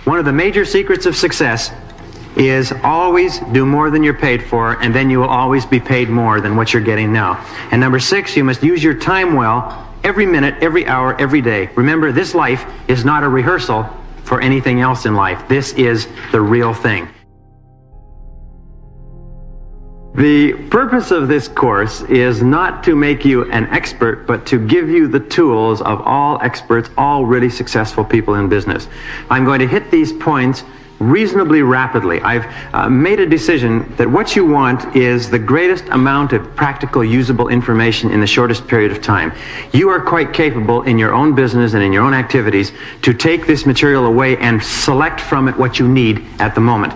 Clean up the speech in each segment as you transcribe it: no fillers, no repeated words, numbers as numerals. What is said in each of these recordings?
One of the major secrets of success is always do more than you're paid for, and then you will always be paid more than what you're getting now. And number 6, you must use your time well every minute, every hour, every day. Remember, this life is not a rehearsal for anything else in life. This is the real thing. The purpose of this course is not to make you an expert, but to give you the tools of all experts, all really successful people in business. I'm going to hit these points reasonably rapidly. I've made a decision that what you want is the greatest amount of practical, usable information in the shortest period of time. You are quite capable in your own business and in your own activities to take this material away and select from it what you need at the moment.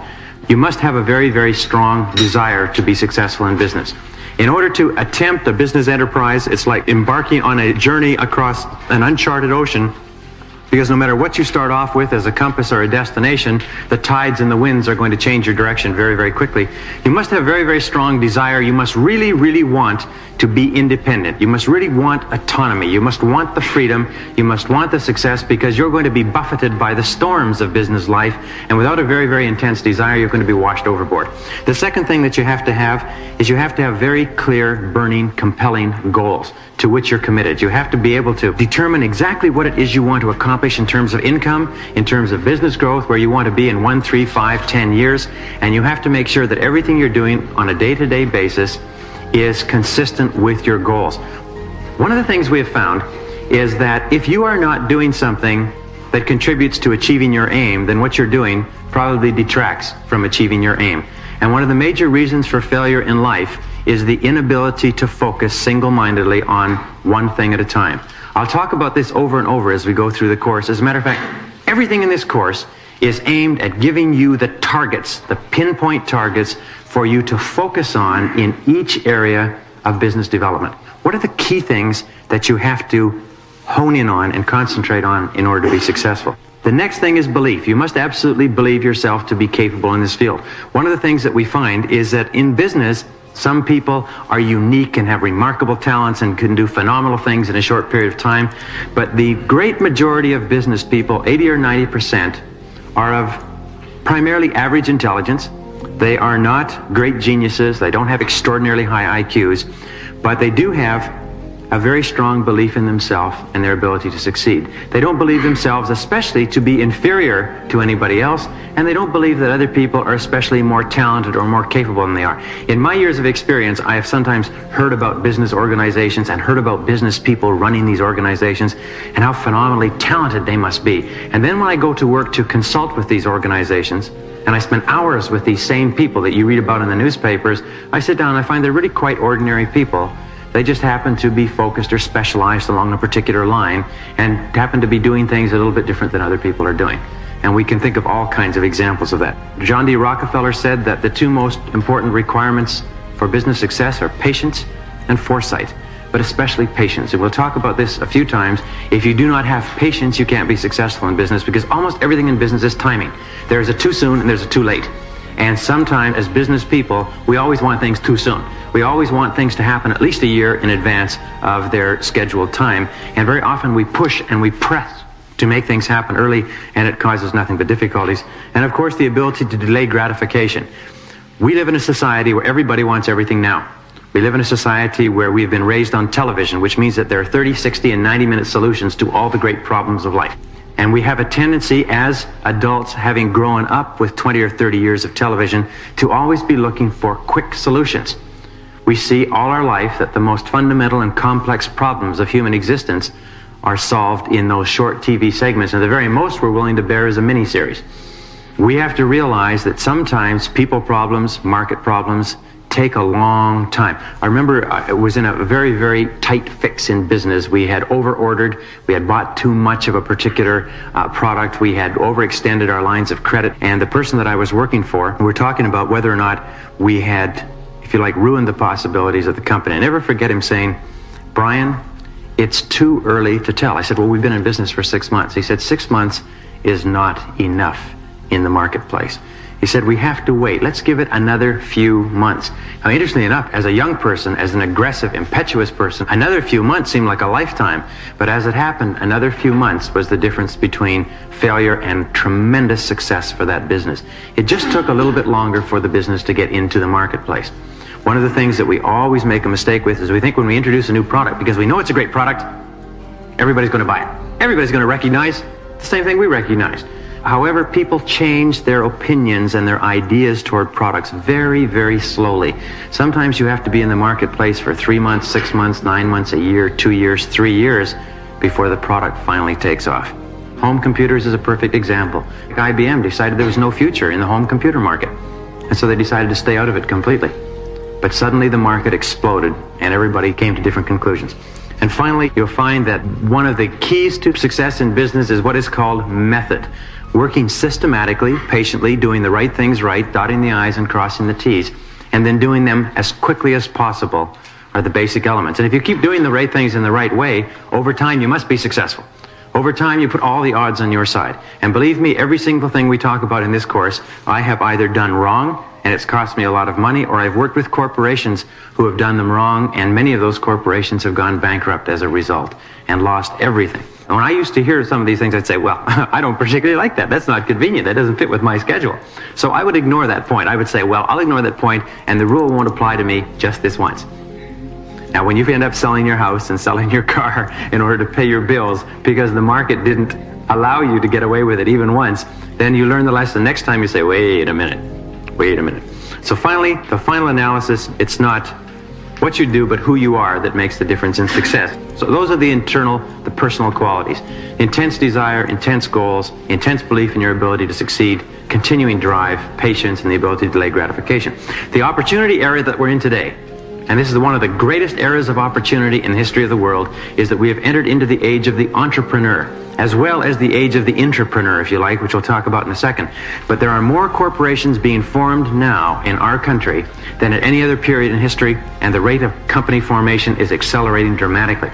You must have a very, very strong desire to be successful in business. In order to attempt a business enterprise, it's like embarking on a journey across an uncharted ocean, because no matter what you start off with as a compass or a destination, the tides and the winds are going to change your direction very, very quickly. You must have very, very strong desire. You must really, really want to be independent. You must really want autonomy. You must want the freedom. You must want the success, because you're going to be buffeted by the storms of business life, and without a very, very intense desire, you're going to be washed overboard. The second thing that you have to have is you have to have very clear, burning, compelling goals to which you're committed. You have to be able to determine exactly what it is you want to accomplish in terms of income, in terms of business growth, where you want to be in 1, 3, 5, 10 years, and you have to make sure that everything you're doing on a day-to-day basis is consistent with your goals. One of the things we have found is that if you are not doing something that contributes to achieving your aim, then what you're doing probably detracts from achieving your aim. And one of the major reasons for failure in life is the inability to focus single-mindedly on one thing at a time. I'll talk about this over and over as we go through the course. As a matter of fact, everything in this course is aimed at giving you the targets, the pinpoint targets for you to focus on in each area of business development. What are the key things that you have to hone in on and concentrate on in order to be successful? The next thing is belief. You must absolutely believe yourself to be capable in this field. One of the things that we find is that in business, some people are unique and have remarkable talents and can do phenomenal things in a short period of time, but the great majority of business people, 80 or 90%, are of primarily average intelligence. They are not great geniuses. They don't have extraordinarily high IQs, but they do have a very strong belief in themselves and their ability to succeed. They don't believe themselves especially to be inferior to anybody else, and they don't believe that other people are especially more talented or more capable than they are. In my years of experience, I have sometimes heard about business organizations and heard about business people running these organizations and how phenomenally talented they must be. And then when I go to work to consult with these organizations, and I spend hours with these same people that you read about in the newspapers, I sit down and I find they're really quite ordinary people. They just happen to be focused or specialized along a particular line and happen to be doing things a little bit different than other people are doing. And we can think of all kinds of examples of that. John D. Rockefeller said that the two most important requirements for business success are patience and foresight, but especially patience. And we'll talk about this a few times. If you do not have patience, you can't be successful in business, because almost everything in business is timing. There's a too soon and there's a too late. And sometimes as business people, we always want things too soon. We always want things to happen at least a year in advance of their scheduled time. And very often we push and we press to make things happen early, and it causes nothing but difficulties. And of course, the ability to delay gratification. We live in a society where everybody wants everything now. We live in a society where we've been raised on television, which means that there are 30, 60, and 90-minute solutions to all the great problems of life. And we have a tendency as adults, having grown up with 20 or 30 years of television, to always be looking for quick solutions. We see all our life that the most fundamental and complex problems of human existence are solved in those short TV segments, and the very most we're willing to bear is a mini-series. We have to realize that sometimes people problems, market problems, take a long time. I remember I was in a very, very tight fix in business. We had over-ordered, we had bought too much of a particular product, we had overextended our lines of credit, and the person that I was working for, we were talking about whether or not we had, if you like, ruined the possibilities of the company. I never forget him saying, "Brian, it's too early to tell." I said, "Well, we've been in business for 6 months." He said, 6 months is not enough in the marketplace. He said, we have to wait. Let's give it another few months. Now, interestingly enough, as a young person, as an aggressive, impetuous person, another few months seemed like a lifetime. But as it happened, another few months was the difference between failure and tremendous success for that business. It just took a little bit longer for the business to get into the marketplace. One of the things that we always make a mistake with is we think when we introduce a new product, because we know it's a great product, everybody's going to buy it. Everybody's going to recognize the same thing we recognize. However, people change their opinions and their ideas toward products very, very slowly. Sometimes you have to be in the marketplace for 3 months, 6 months, 9 months, a year, 2 years, 3 years before the product finally takes off. Home computers is a perfect example. IBM decided there was no future in the home computer market, and so they decided to stay out of it completely. But suddenly the market exploded and everybody came to different conclusions. And finally, you'll find that one of the keys to success in business is what is called method. Working systematically, patiently, doing the right things right, dotting the I's and crossing the T's, and then doing them as quickly as possible are the basic elements. And if you keep doing the right things in the right way, over time you must be successful. Over time you put all the odds on your side. And believe me, every single thing we talk about in this course, I have either done wrong, and it's cost me a lot of money, or I've worked with corporations who have done them wrong, and many of those corporations have gone bankrupt as a result and lost everything. And when I used to hear some of these things, I'd say, well, I don't particularly like that. That's not convenient. That doesn't fit with my schedule. So I would ignore that point. I would say, well, I'll ignore that point, and the rule won't apply to me just this once. Now, when you end up selling your house and selling your car in order to pay your bills because the market didn't allow you to get away with it even once, then you learn the lesson. Next time you say, wait a minute. So finally, the final analysis, it's not what you do, but who you are that makes the difference in success. So those are the internal, the personal qualities. Intense desire, intense goals, intense belief in your ability to succeed, continuing drive, patience, and the ability to delay gratification. The opportunity era that we're in today, and this is one of the greatest eras of opportunity in the history of the world, is that we have entered into the age of the entrepreneur, as well as the age of the intrapreneur, if you like, which we'll talk about in a second. But there are more corporations being formed now in our country than at any other period in history, and the rate of company formation is accelerating dramatically.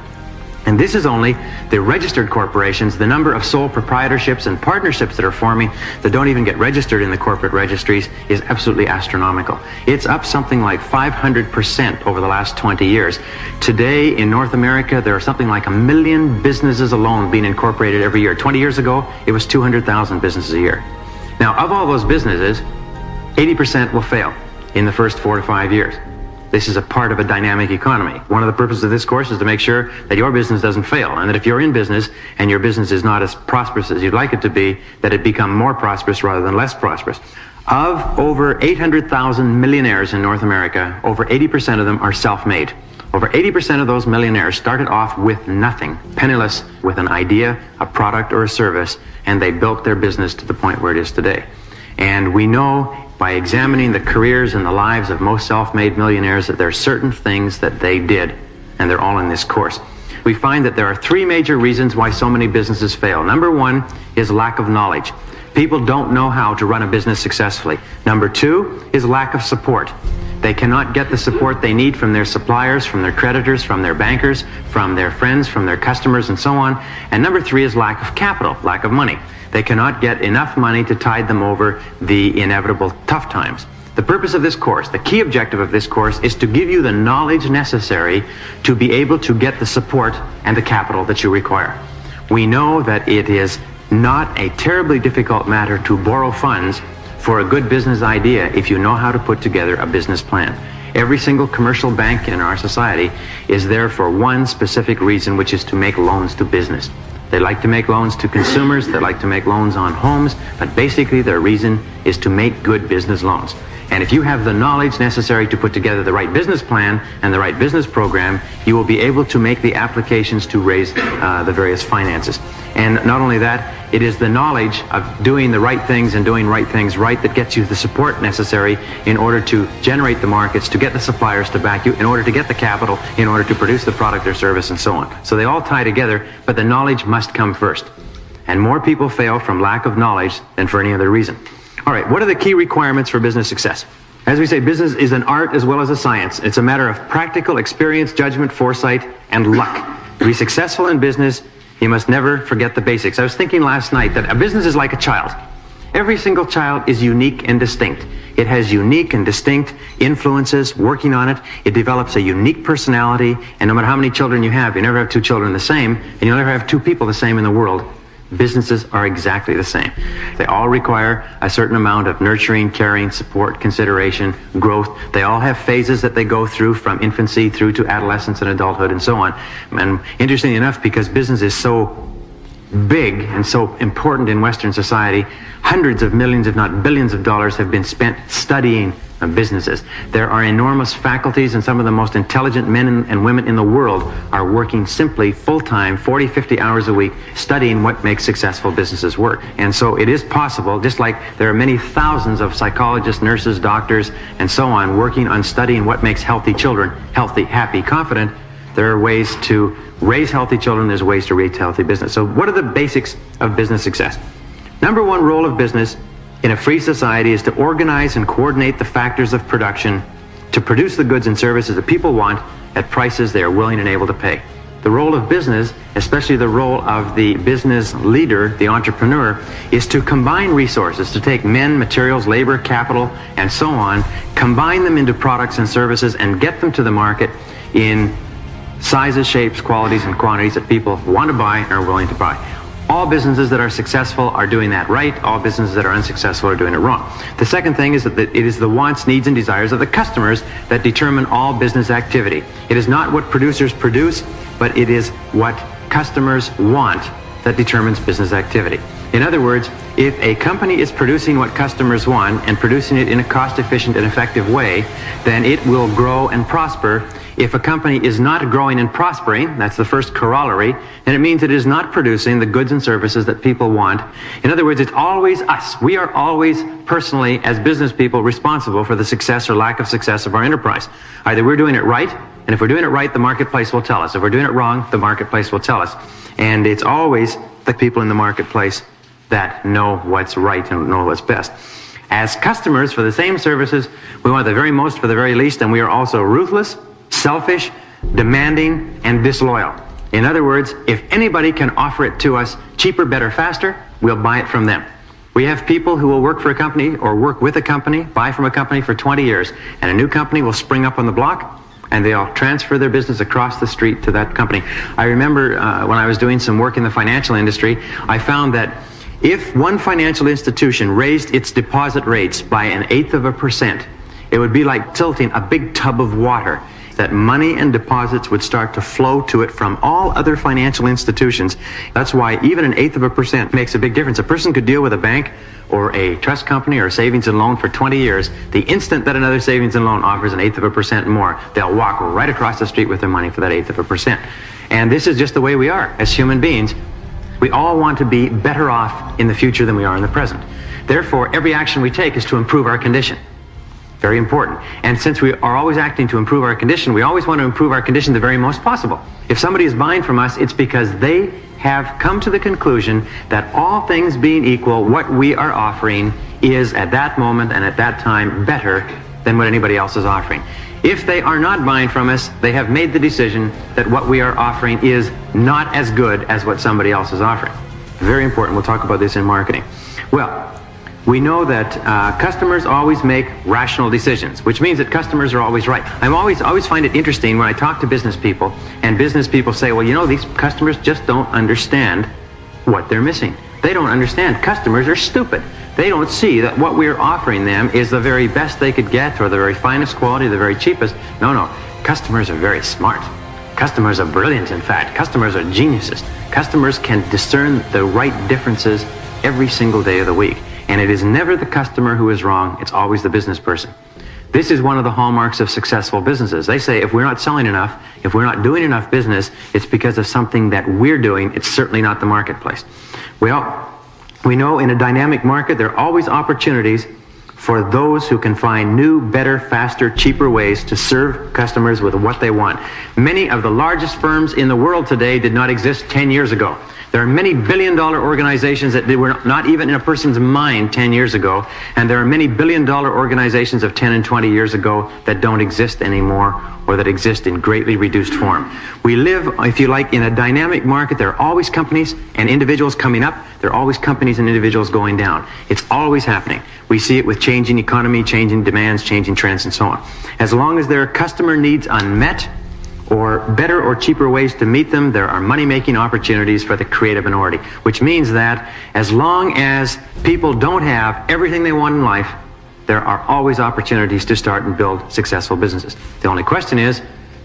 And this is only the registered corporations. The number of sole proprietorships and partnerships that are forming that don't even get registered in the corporate registries is absolutely astronomical. It's up something like 500% over the last 20 years. Today in North America, there are something like 1 million businesses alone being incorporated every year. 20 years ago, it was 200,000 businesses a year. Now, of all those businesses, 80% will fail in the first 4 to 5 years. This is a part of a dynamic economy. One of the purposes of this course is to make sure that your business doesn't fail, and that if you're in business and your business is not as prosperous as you'd like it to be, that it become more prosperous rather than less prosperous. Of over 800,000 millionaires in North America, over 80% of them are self-made. Over 80% of those millionaires started off with nothing, penniless, with an idea, a product, or a service, and they built their business to the point where it is today. And we know by examining the careers and the lives of most self-made millionaires that there are certain things that they did, and they're all in this course. We find that there are 3 major reasons why so many businesses fail. Number 1 is lack of knowledge. People don't know how to run a business successfully. Number 2 is lack of support. They cannot get the support they need from their suppliers, from their creditors, from their bankers, from their friends, from their customers, and so on. And number 3 is lack of capital, lack of money. They cannot get enough money to tide them over the inevitable tough times. The purpose of this course, the key objective of this course, is to give you the knowledge necessary to be able to get the support and the capital that you require. We know that it is not a terribly difficult matter to borrow funds for a good business idea if you know how to put together a business plan. Every single commercial bank in our society is there for one specific reason, which is to make loans to business. They like to make loans to consumers, they like to make loans on homes, but basically their reason is to make good business loans. And if you have the knowledge necessary to put together the right business plan and the right business program, you will be able to make the applications to raise the various finances. And not only that, it is the knowledge of doing the right things and doing right things right that gets you the support necessary in order to generate the markets, to get the suppliers to back you, in order to get the capital, in order to produce the product or service, and so on. So they all tie together, but the knowledge must come first. And more people fail from lack of knowledge than for any other reason. All right, what are the key requirements for business success? As we say, business is an art as well as a science. It's a matter of practical experience, judgment, foresight, and luck. To be successful in business, you must never forget the basics. I was thinking last night that a business is like a child. Every single child is unique and distinct. It has unique and distinct influences working on it. It develops a unique personality, and no matter how many children you never have two children the same, and you'll never have two people the same in the world. Businesses are exactly the same. They all require a certain amount of nurturing, caring, support, consideration, growth. They all have phases that they go through from infancy through to adolescence and adulthood and so on. And interestingly enough, because business is so big and so important in Western society, hundreds of millions, if not billions of dollars have been spent studying businesses. There are enormous faculties, and some of the most intelligent men and women in the world are working simply full-time, 40, 50 hours a week, studying what makes successful businesses work. And so it is possible, just like there are many thousands of psychologists, nurses, doctors, and so on working on studying what makes healthy children healthy, happy, confident. There are ways to raise healthy children, there's ways to raise healthy business. So what are the basics of business success? Number one role of business in a free society is to organize and coordinate the factors of production to produce the goods and services that people want at prices they are willing and able to pay. The role of business, especially the role of the business leader, the entrepreneur, is to combine resources, to take men, materials, labor, capital, and so on, combine them into products and services and get them to the market in sizes, shapes, qualities, and quantities that people want to buy and are willing to buy. All businesses that are successful are doing that right. All businesses that are unsuccessful are doing it wrong. The second thing is that it is the wants, needs, and desires of the customers that determine all business activity. It is not what producers produce, but it is what customers want that determines business activity. In other words, if a company is producing what customers want and producing it in a cost-efficient and effective way, then it will grow and prosper. If a company is not growing and prospering, that's the first corollary, then it means it is not producing the goods and services that people want. In other words, it's always us. We are always personally, as business people, responsible for the success or lack of success of our enterprise. Either we're doing it right, and if we're doing it right, the marketplace will tell us. If we're doing it wrong, the marketplace will tell us. And it's always the people in the marketplace that know what's right and know what's best. As customers for the same services, we want the very most for the very least, and we are also ruthless, selfish, demanding, and disloyal. In other words, if anybody can offer it to us cheaper, better, faster, we'll buy it from them. We have people who will work for a company or work with a company, buy from a company for 20 years, and a new company will spring up on the block, and they'll transfer their business across the street to that company. I remember when I was doing some work in the financial industry, I found that if one financial institution raised its deposit rates by 1/8%, it would be like tilting a big tub of water. That money and deposits would start to flow to it from all other financial institutions. That's why even 1/8% makes a big difference. A person could deal with a bank or a trust company or a savings and loan for 20 years. The instant that another savings and loan offers 1/8% more, they'll walk right across the street with their money for that 1/8%. And this is just the way we are as human beings. We all want to be better off in the future than we are in the present. Therefore, every action we take is to improve our condition. Very important. And since we are always acting to improve our condition, we always want to improve our condition the very most possible. If somebody is buying from us, it's because they have come to the conclusion that all things being equal, what we are offering is at that moment and at that time better than what anybody else is offering. If they are not buying from us, they have made the decision that what we are offering is not as good as what somebody else is offering. Very important. We'll talk about this in marketing. Well, we know that customers always make rational decisions, which means that customers are always right. I always find it interesting when I talk to business people, and business people say, well, you know, these customers just don't understand what they're missing. They don't understand. Customers are stupid. They don't see that what we're offering them is the very best they could get, or the very finest quality, the very cheapest. No. Customers are very smart. Customers are brilliant, in fact. Customers are geniuses. Customers can discern the right differences every single day of the week. And it is never the customer who is wrong, it's always the business person. This is one of the hallmarks of successful businesses. They say if we're not selling enough, if we're not doing enough business, it's because of something that we're doing. It's certainly not the marketplace. Well, we know in a dynamic market there are always opportunities for those who can find new, better, faster, cheaper ways to serve customers with what they want. Many of the largest firms in the world today did not exist 10 years ago. There are many billion-dollar organizations that were not even in a person's mind 10 years ago, and there are many billion-dollar organizations of 10 and 20 years ago that don't exist anymore, or that exist in greatly reduced form. We live, if you like, in a dynamic market. There are always companies and individuals coming up. There are always companies and individuals going down. It's always happening. We see it with changing economy, changing demands, changing trends, and so on. As long as there are customer needs unmet, or better or cheaper ways to meet them, there are money-making opportunities for the creative minority, which means that as long as people don't have everything they want in life, there are always opportunities to start and build successful businesses. The only question is,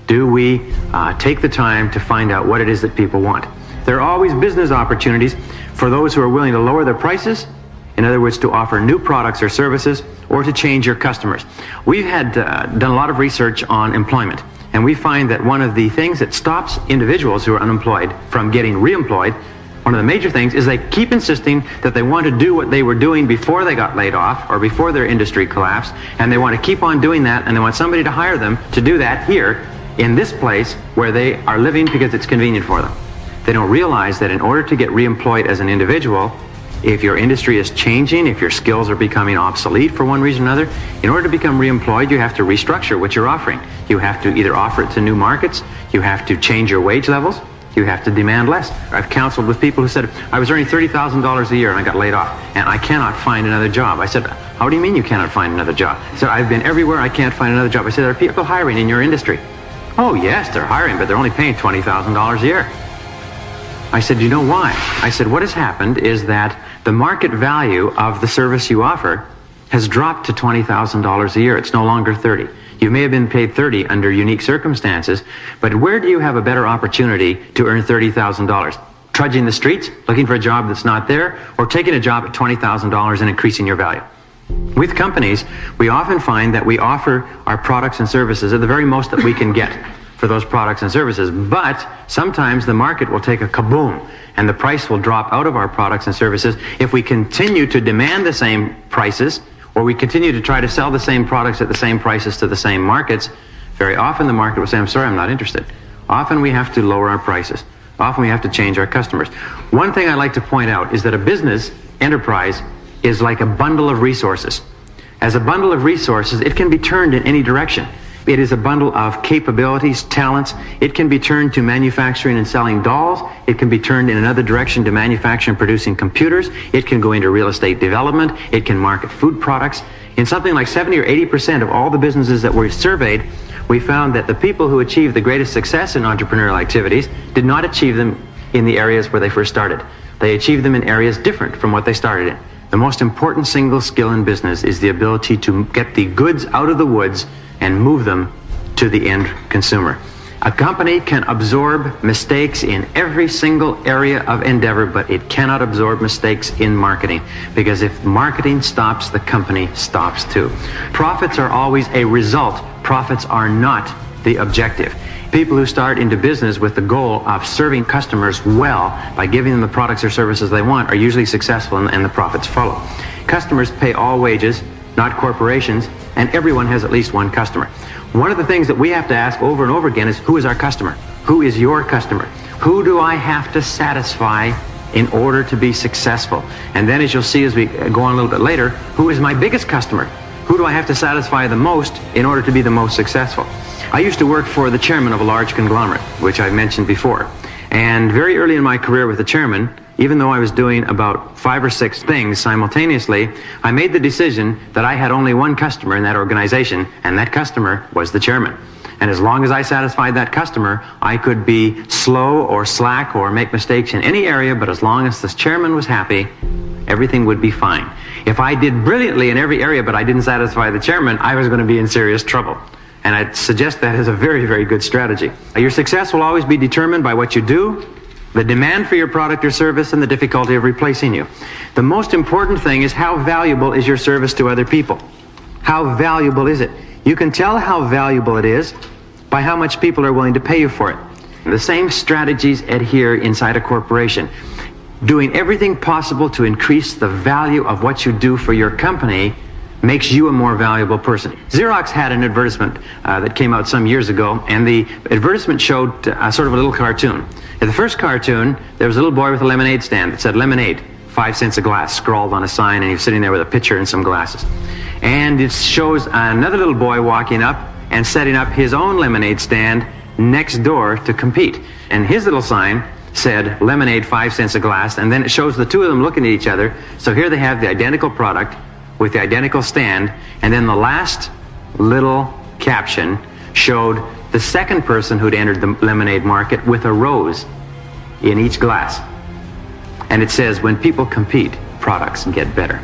do we take the time to find out what it is that people want? There are always business opportunities for those who are willing to lower their prices, in other words, to offer new products or services, or to change your customers. We've done a lot of research on employment. And we find that one of the things that stops individuals who are unemployed from getting reemployed, one of the major things, is they keep insisting that they want to do what they were doing before they got laid off or before their industry collapsed, and they want to keep on doing that, and they want somebody to hire them to do that here in this place where they are living because it's convenient for them. They don't realize that in order to get reemployed as an individual, if your industry is changing, if your skills are becoming obsolete for one reason or another, in order to become reemployed, you have to restructure what you're offering. You have to either offer it to new markets, you have to change your wage levels, you have to demand less. I've counseled with people who said, I was earning $30,000 a year and I got laid off, and I cannot find another job. I said, how do you mean you cannot find another job? He said, I've been everywhere, I can't find another job. I said, are people hiring in your industry? Oh yes, they're hiring, but they're only paying $20,000 a year. I said, you know why? I said, what has happened is that the market value of the service you offer has dropped to $20,000 a year. It's no longer 30. You may have been paid 30 under unique circumstances, but where do you have a better opportunity to earn $30,000? Trudging the streets, looking for a job that's not there, or taking a job at $20,000 and increasing your value? With companies, we often find that we offer our products and services at the very most that we can get for those products and services, but sometimes the market will take a kaboom and the price will drop out of our products and services if we continue to demand the same prices, or we continue to try to sell the same products at the same prices to the same markets. Very often the market will say, I'm sorry, I'm not interested. Often we have to lower our prices. Often we have to change our customers. One thing I like to point out is that a business enterprise is like a bundle of resources. As a bundle of resources, it can be turned in any direction. It is a bundle of capabilities, talents. It can be turned to manufacturing and selling dolls. It can be turned in another direction to manufacturing and producing computers. It can go into real estate development. It can market food products. In something like 70 or 80% of all the businesses that were surveyed, we found that the people who achieved the greatest success in entrepreneurial activities did not achieve them in the areas where they first started. They achieved them in areas different from what they started in. The most important single skill in business is the ability to get the goods out of the woods and move them to the end consumer. A company can absorb mistakes in every single area of endeavor, but it cannot absorb mistakes in marketing, because if marketing stops, the company stops too. Profits are always a result. Profits are not the objective. People who start into business with the goal of serving customers well by giving them the products or services they want are usually successful, and the profits follow. Customers pay all wages, not corporations, and everyone has at least one customer. One of the things that we have to ask over and over again is, who is our customer? Who is your customer? Who do I have to satisfy in order to be successful? And then, as you'll see as we go on a little bit later, who is my biggest customer? Who do I have to satisfy the most in order to be the most successful? I used to work for the chairman of a large conglomerate, which I've mentioned before. And very early in my career with the chairman, even though I was doing about 5 or 6 things simultaneously, I made the decision that I had only one customer in that organization, and that customer was the chairman. And as long as I satisfied that customer, I could be slow or slack or make mistakes in any area, but as long as the chairman was happy, everything would be fine. If I did brilliantly in every area but I didn't satisfy the chairman, I was going to be in serious trouble. And I'd suggest that as a very, very good strategy. Your success will always be determined by what you do, the demand for your product or service, and the difficulty of replacing you. The most important thing is, how valuable is your service to other people? How valuable is it? You can tell how valuable it is by how much people are willing to pay you for it. The same strategies adhere inside a corporation. Doing everything possible to increase the value of what you do for your company makes you a more valuable person. Xerox had an advertisement that came out some years ago, and the advertisement showed sort of a little cartoon. In the first cartoon, there was a little boy with a lemonade stand that said lemonade, 5 cents a glass, scrawled on a sign, and he was sitting there with a pitcher and some glasses. And it shows another little boy walking up and setting up his own lemonade stand next door to compete. And his little sign said lemonade, 5 cents a glass, and then it shows the two of them looking at each other. So here they have the identical product with the identical stand, and then the last little caption showed the second person who'd entered the lemonade market with a rose in each glass. And it says, when people compete, products get better.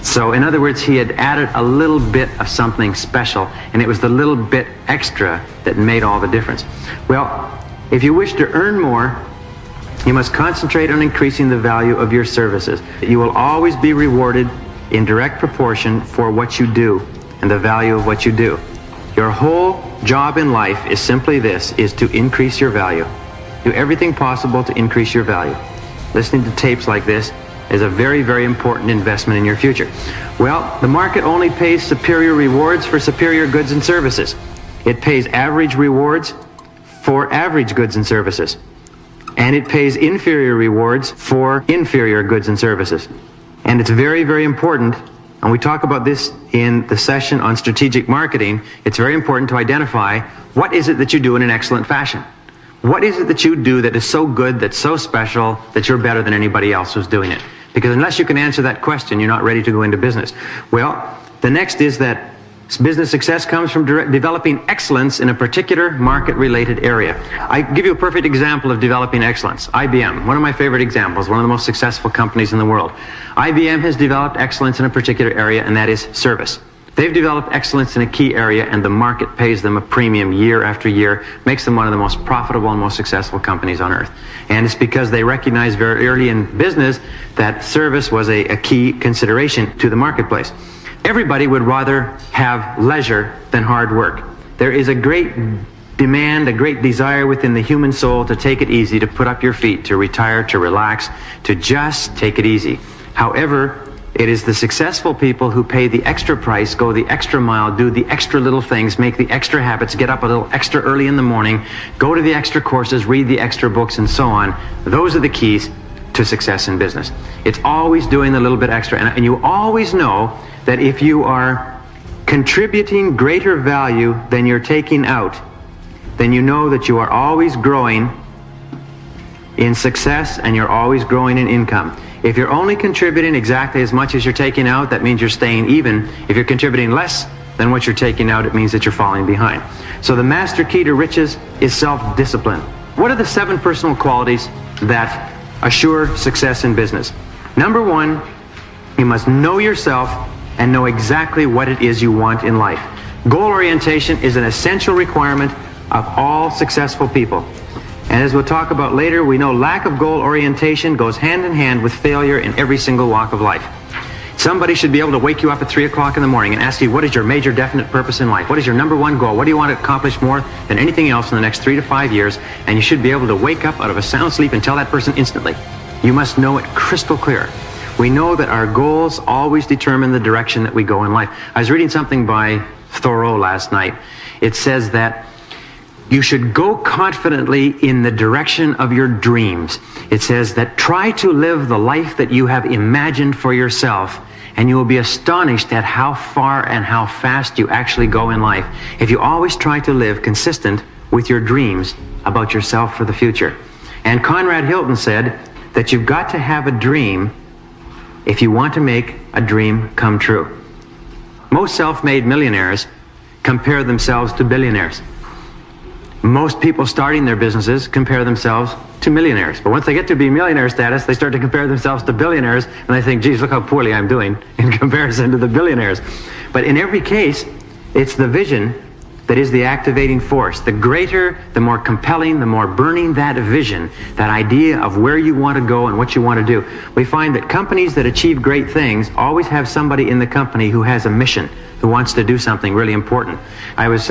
So in other words, he had added a little bit of something special, and it was the little bit extra that made all the difference. Well, if you wish to earn more, you must concentrate on increasing the value of your services. You will always be rewarded in direct proportion for what you do and the value of what you do. Your whole job in life is simply this, is to increase your value. Do everything possible to increase your value. Listening to tapes like this is a very, very important investment in your future. Well, the market only pays superior rewards for superior goods and services. It pays average rewards for average goods and services. And it pays inferior rewards for inferior goods and services. And it's very, very important, and we talk about this in the session on strategic marketing, it's very important to identify what is it that you do in an excellent fashion. What is it that you do that is so good, that's so special, that you're better than anybody else who's doing it? Because unless you can answer that question, you're not ready to go into business. Well, the next is that business success comes from developing excellence in a particular market-related area. I give you a perfect example of developing excellence. IBM, one of my favorite examples, one of the most successful companies in the world. IBM has developed excellence in a particular area, and that is service. They've developed excellence in a key area, and the market pays them a premium year after year, makes them one of the most profitable and most successful companies on earth. And it's because they recognized very early in business that service was a key consideration to the marketplace. Everybody would rather have leisure than hard work. There is a great demand, a great desire within the human soul to take it easy, to put up your feet, to retire, to relax, to just take it easy. However, it is the successful people who pay the extra price, go the extra mile, do the extra little things, make the extra habits, get up a little extra early in the morning, go to the extra courses, read the extra books, and so on. Those are the keys to success in business. It's always doing a little bit extra, and you always know that if you are contributing greater value than you're taking out, then you know that you are always growing in success and you're always growing in income. If you're only contributing exactly as much as you're taking out, that means you're staying even. If you're contributing less than what you're taking out, it means that you're falling behind. So the master key to riches is self-discipline. What are the 7 personal qualities that assure success in business? Number 1, you must know yourself and know exactly what it is you want in life. Goal orientation is an essential requirement of all successful people. And as we'll talk about later, we know lack of goal orientation goes hand in hand with failure in every single walk of life. Somebody should be able to wake you up at 3 o'clock in the morning and ask you, what is your major definite purpose in life? What is your number 1 goal? What do you want to accomplish more than anything else in the next 3 to 5 years? And you should be able to wake up out of a sound sleep and tell that person instantly. You must know it crystal clear. We know that our goals always determine the direction that we go in life. I was reading something by Thoreau last night. It says that you should go confidently in the direction of your dreams. It says that try to live the life that you have imagined for yourself, and you will be astonished at how far and how fast you actually go in life if you always try to live consistent with your dreams about yourself for the future. And Conrad Hilton said that you've got to have a dream if you want to make a dream come true. Most self-made millionaires compare themselves to billionaires. Most people starting their businesses compare themselves to millionaires. But once they get to be millionaire status, they start to compare themselves to billionaires, and they think, geez, look how poorly I'm doing in comparison to the billionaires. But in every case, it's the vision that is the activating force. The greater, the more compelling, the more burning that vision, that idea of where you want to go and what you want to do. We find that companies that achieve great things always have somebody in the company who has a mission, who wants to do something really important. I was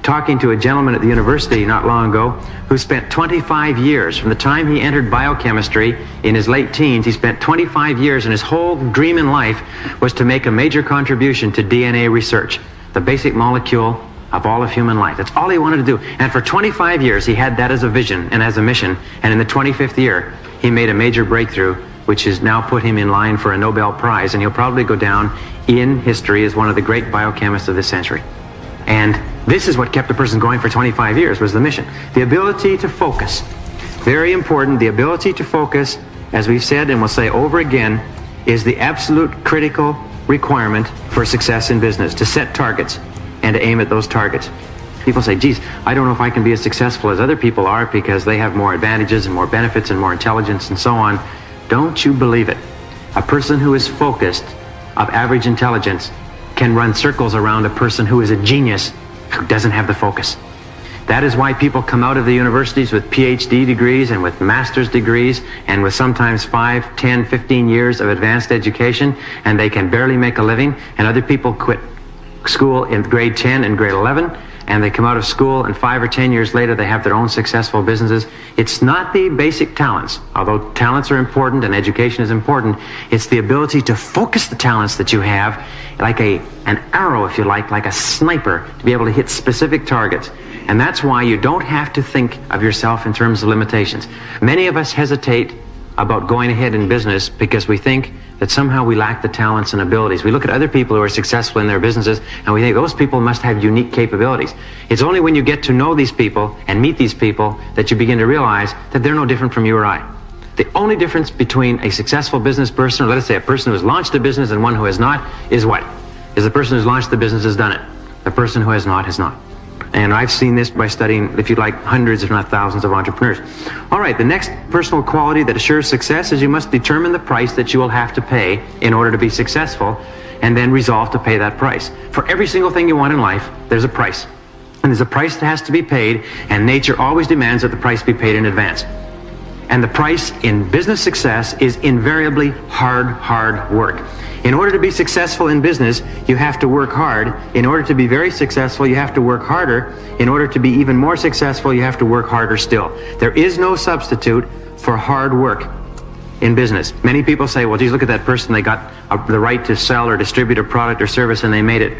talking to a gentleman at the university not long ago who spent 25 years, from the time he entered biochemistry in his late teens, he spent 25 years, and his whole dream in life was to make a major contribution to DNA research, the basic molecule of all of human life. That's all he wanted to do. And for 25 years, he had that as a vision and as a mission. And in the 25th year, he made a major breakthrough, which has now put him in line for a Nobel Prize. And he'll probably go down in history as one of the great biochemists of this century. And this is what kept a person going for 25 years, was the mission. The ability to focus. Very important. The ability to focus, as we've said and we'll say over again, is the absolute critical requirement for success in business, to set targets and to aim at those targets. People say, geez, I don't know if I can be as successful as other people are because they have more advantages and more benefits and more intelligence and so on. Don't you believe it. A person who is focused, of average intelligence, can run circles around a person who is a genius who doesn't have the focus. That is why people come out of the universities with PhD degrees and with master's degrees and with sometimes 5, 10, 15 years of advanced education, and they can barely make a living, and other people quit school in grade 10 and grade 11, and they come out of school, and 5 or 10 years later they have their own successful businesses. It's not the basic talents, although talents are important and education is important. It's the ability to focus the talents that you have like an arrow, if you like a sniper, to be able to hit specific targets. And that's why you don't have to think of yourself in terms of limitations. Many of us hesitate about going ahead in business because we think that somehow we lack the talents and abilities. We look at other people who are successful in their businesses and we think those people must have unique capabilities. It's only when you get to know these people and meet these people that you begin to realize that they're no different from you or I. The only difference between a successful business person, or let us say a person who has launched a business, and one who has not, is what? Is the person who's launched the business has done it. The person who has not has not. And I've seen this by studying, if you like, hundreds if not thousands of entrepreneurs. All right, the next personal quality that assures success is you must determine the price that you will have to pay in order to be successful, and then resolve to pay that price. For every single thing you want in life, there's a price. And there's a price that has to be paid, and nature always demands that the price be paid in advance. And the price in business success is invariably hard work. In order to be successful in business, you have to work hard. In order to be very successful, you have to work harder. In order to be even more successful, you have to work harder still. There is no substitute for hard work in business. Many people say, well, geez, look at that person. They got the right to sell or distribute a product or service, and they made it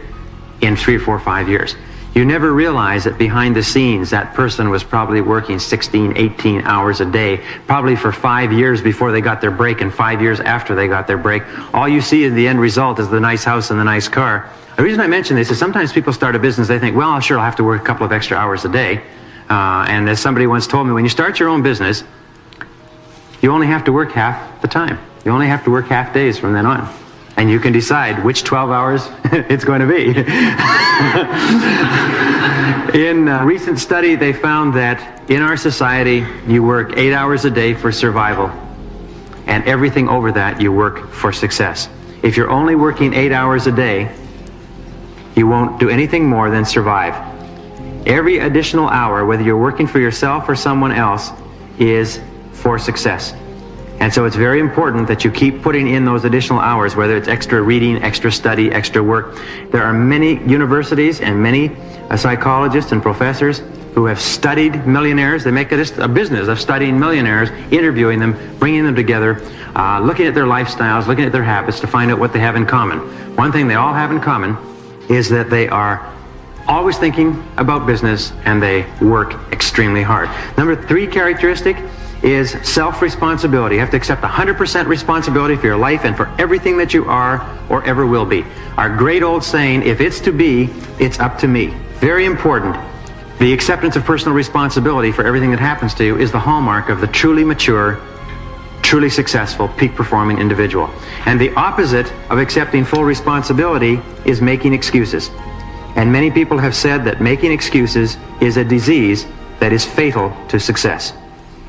in 3, 4, 5 years. You never realize that behind the scenes, that person was probably working 16, 18 hours a day, probably for 5 years before they got their break and 5 years after they got their break. All you see in the end result is the nice house and the nice car. The reason I mention this is sometimes people start a business, they think, well, sure, I'll have to work a couple of extra hours a day. And as somebody once told me, when you start your own business, you only have to work half the time. You only have to work half days from then on. And you can decide which 12 hours it's going to be. In a recent study, they found that in our society, you work 8 hours a day for survival, and everything over that, you work for success. If you're only working 8 hours a day, you won't do anything more than survive. Every additional hour, whether you're working for yourself or someone else, is for success. And so it's very important that you keep putting in those additional hours, whether it's extra reading, extra study, extra work. There are many universities and many psychologists and professors who have studied millionaires. They make a business of studying millionaires, interviewing them, bringing them together, looking at their lifestyles, looking at their habits to find out what they have in common. One thing they all have in common is that they are always thinking about business and they work extremely hard. Number 3 characteristic is self-responsibility. You have to accept 100% responsibility for your life and for everything that you are or ever will be. Our great old saying, if it's to be, it's up to me. Very important. The acceptance of personal responsibility for everything that happens to you is the hallmark of the truly mature, truly successful, peak-performing individual. And the opposite of accepting full responsibility is making excuses. And many people have said that making excuses is a disease that is fatal to success.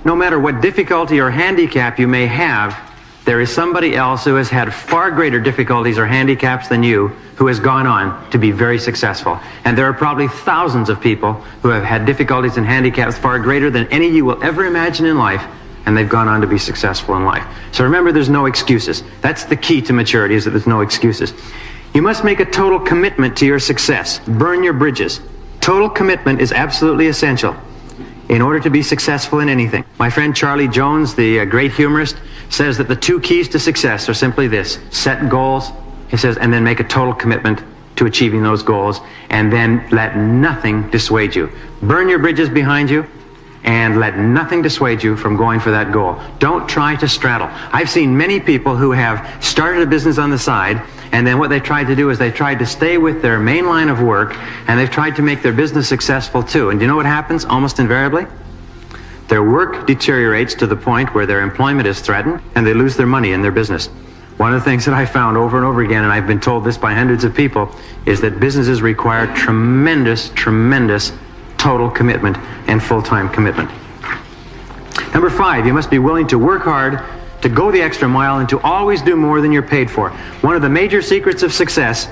No matter what difficulty or handicap you may have, there is somebody else who has had far greater difficulties or handicaps than you who has gone on to be very successful. And there are probably thousands of people who have had difficulties and handicaps far greater than any you will ever imagine in life, and they've gone on to be successful in life. So remember, there's no excuses. That's the key to maturity, is that there's no excuses. You must make a total commitment to your success. Burn your bridges. Total commitment is absolutely essential in order to be successful in anything. My friend Charlie Jones, the great humorist, says that the two keys to success are simply this: set goals, he says, and then make a total commitment to achieving those goals, and then let nothing dissuade you. Burn your bridges behind you, and let nothing dissuade you from going for that goal. Don't try to straddle. I've seen many people who have started a business on the side, and then what they tried to do is they tried to stay with their main line of work, and they've tried to make their business successful too. And do you know what happens almost invariably? Their work deteriorates to the point where their employment is threatened, and they lose their money in their business. One of the things that I found over and over again, and I've been told this by hundreds of people, is that businesses require tremendous, tremendous total commitment and full-time commitment. Number 5, you must be willing to work hard, to go the extra mile, and to always do more than you're paid for. One of the major secrets of success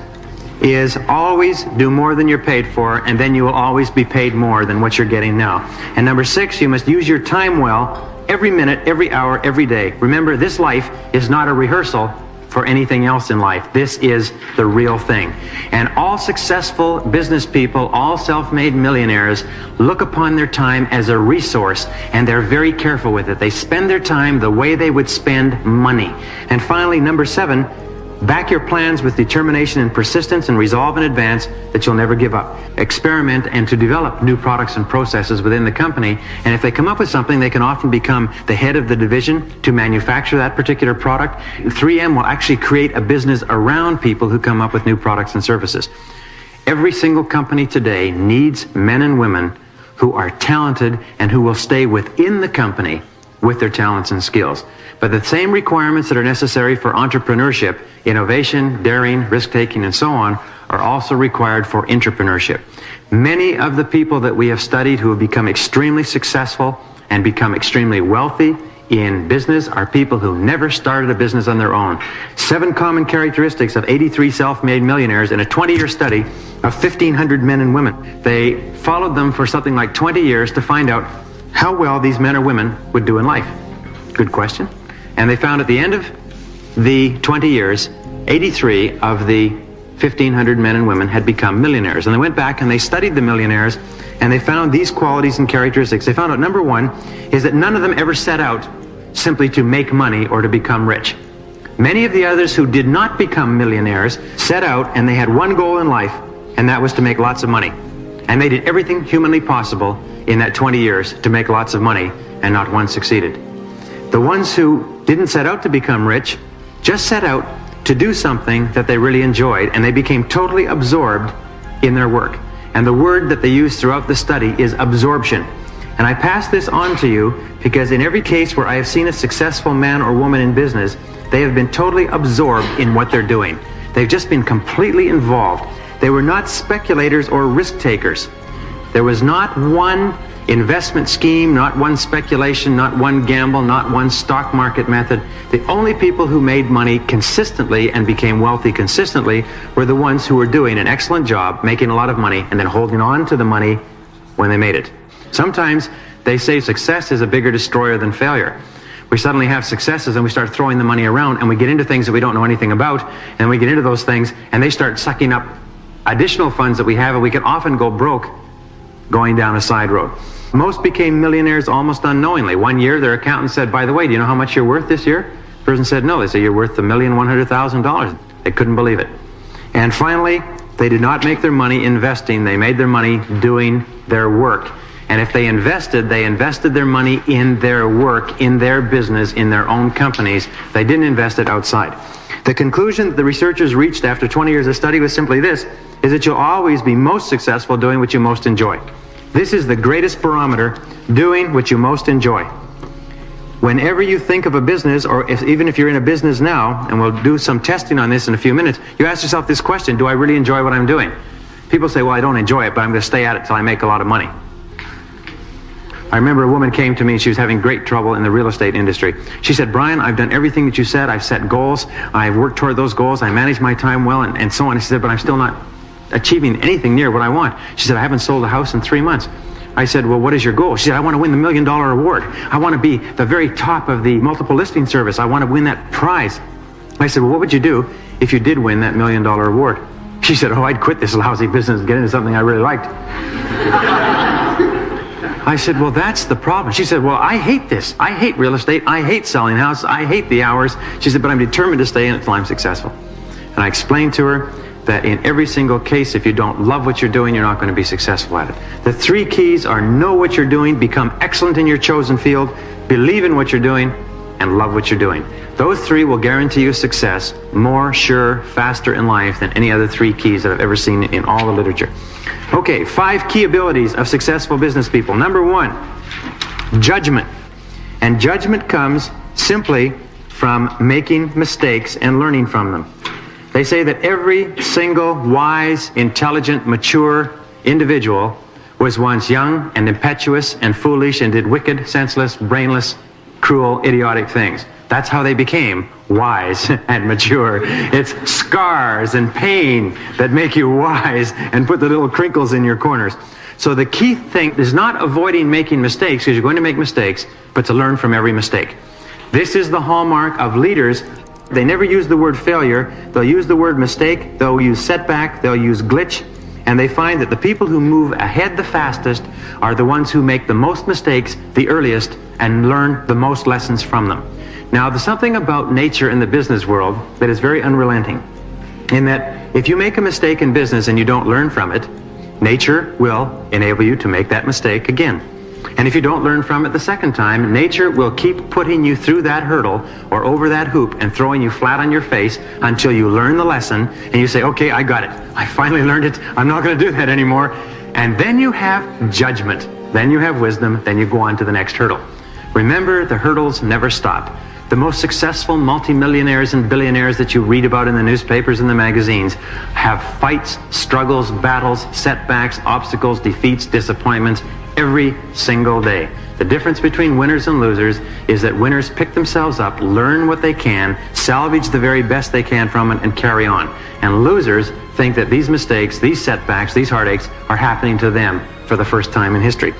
is always do more than you're paid for, and then you will always be paid more than what you're getting now. And number 6, you must use your time well, every minute, every hour, every day. Remember, this life is not a rehearsal for anything else in life. This is the real thing. And all successful business people, all self-made millionaires, look upon their time as a resource, and they're very careful with it. They spend their time the way they would spend money. And finally, number 7, back your plans with determination and persistence, and resolve in advance that you'll never give up. Experiment and to develop new products and processes within the company, and if they come up with something, they can often become the head of the division to manufacture that particular product. 3M will actually create a business around people who come up with new products and services. Every single company today needs men and women who are talented and who will stay within the company with their talents and skills. But the same requirements that are necessary for entrepreneurship, innovation, daring, risk-taking, and so on, are also required for entrepreneurship. Many of the people that we have studied who have become extremely successful and become extremely wealthy in business are people who never started a business on their own. 7 common characteristics of 83 self-made millionaires in a 20-year study of 1,500 men and women. They followed them for something like 20 years to find out how well these men or women would do in life. Good question. And they found at the end of the 20 years, 83 of the 1,500 men and women had become millionaires. And they went back and they studied the millionaires, and they found these qualities and characteristics. They found out, number 1, is that none of them ever set out simply to make money or to become rich. Many of the others who did not become millionaires set out and they had one goal in life, and that was to make lots of money. And they did everything humanly possible in that 20 years to make lots of money, and not one succeeded. The ones who didn't set out to become rich just set out to do something that they really enjoyed, and they became totally absorbed in their work. And the word that they used throughout the study is absorption. And I pass this on to you because in every case where I have seen a successful man or woman in business, they have been totally absorbed in what they're doing. They've just been completely involved. They were not speculators or risk takers. There was not one investment scheme, not one speculation, not one gamble, not one stock market method. The only people who made money consistently and became wealthy consistently were the ones who were doing an excellent job, making a lot of money, and then holding on to the money when they made it. Sometimes they say success is a bigger destroyer than failure. We suddenly have successes and we start throwing the money around, and we get into things that we don't know anything about, and we get into those things and they start sucking up additional funds that we have, and we can often go broke going down a side road. Most became millionaires almost unknowingly. One year their accountant said, by the way, do you know how much you're worth this year? The person said no. They said, you're worth $1,100,000. They couldn't believe it. And finally, they did not make their money investing. They made their money doing their work. And if they invested their money in their work, in their business, in their own companies. They didn't invest it outside. The conclusion that the researchers reached after 20 years of study was simply this, is that you'll always be most successful doing what you most enjoy. This is the greatest barometer, doing what you most enjoy. Whenever you think of a business, or even if you're in a business now, and we'll do some testing on this in a few minutes, you ask yourself this question, do I really enjoy what I'm doing? People say, well, I don't enjoy it, but I'm going to stay at it till I make a lot of money. I remember a woman came to me, she was having great trouble in the real estate industry. She said, Brian, I've done everything that you said, I've set goals, I've worked toward those goals, I manage my time well, and so on. She said, but I'm still not achieving anything near what I want. She said, I haven't sold a house in 3 months. I said, well, what is your goal? She said, I want to win the $1 million award. I want to be the very top of the multiple listing service. I want to win that prize. I said, well, what would you do if you did win that $1 million award? She said, oh, I'd quit this lousy business and get into something I really liked. I said, well, that's the problem. She said, well, I hate this. I hate real estate. I hate selling houses. I hate the hours. She said, but I'm determined to stay in it until I'm successful. And I explained to her that in every single case, if you don't love what you're doing, you're not going to be successful at it. The 3 keys are know what you're doing, become excellent in your chosen field, believe in what you're doing, and love what you're doing. Those 3 will guarantee you success more, sure, faster in life than any other 3 keys that I've ever seen in all the literature. Okay, 5 key abilities of successful business people. Number 1, judgment. And judgment comes simply from making mistakes and learning from them. They say that every single wise, intelligent, mature individual was once young and impetuous and foolish and did wicked, senseless, brainless, cruel, idiotic things. That's how they became wise and mature. It's scars and pain that make you wise and put the little crinkles in your corners. So the key thing is not avoiding making mistakes, because you're going to make mistakes, but to learn from every mistake. This is the hallmark of leaders. They never use the word failure. They'll use the word mistake. They'll use setback. They'll use glitch. And they find that the people who move ahead the fastest are the ones who make the most mistakes the earliest and learn the most lessons from them. Now, there's something about nature in the business world that is very unrelenting, in that if you make a mistake in business and you don't learn from it, nature will enable you to make that mistake again. And if you don't learn from it the second time, nature will keep putting you through that hurdle or over that hoop and throwing you flat on your face until you learn the lesson and you say, okay, I got it. I finally learned it. I'm not going to do that anymore. And then you have judgment. Then you have wisdom. Then you go on to the next hurdle. Remember, the hurdles never stop. The most successful multimillionaires and billionaires that you read about in the newspapers and the magazines have fights, struggles, battles, setbacks, obstacles, defeats, disappointments every single day. The difference between winners and losers is that winners pick themselves up, learn what they can, salvage the very best they can from it, and carry on. And losers think that these mistakes, these setbacks, these heartaches are happening to them for the first time in history.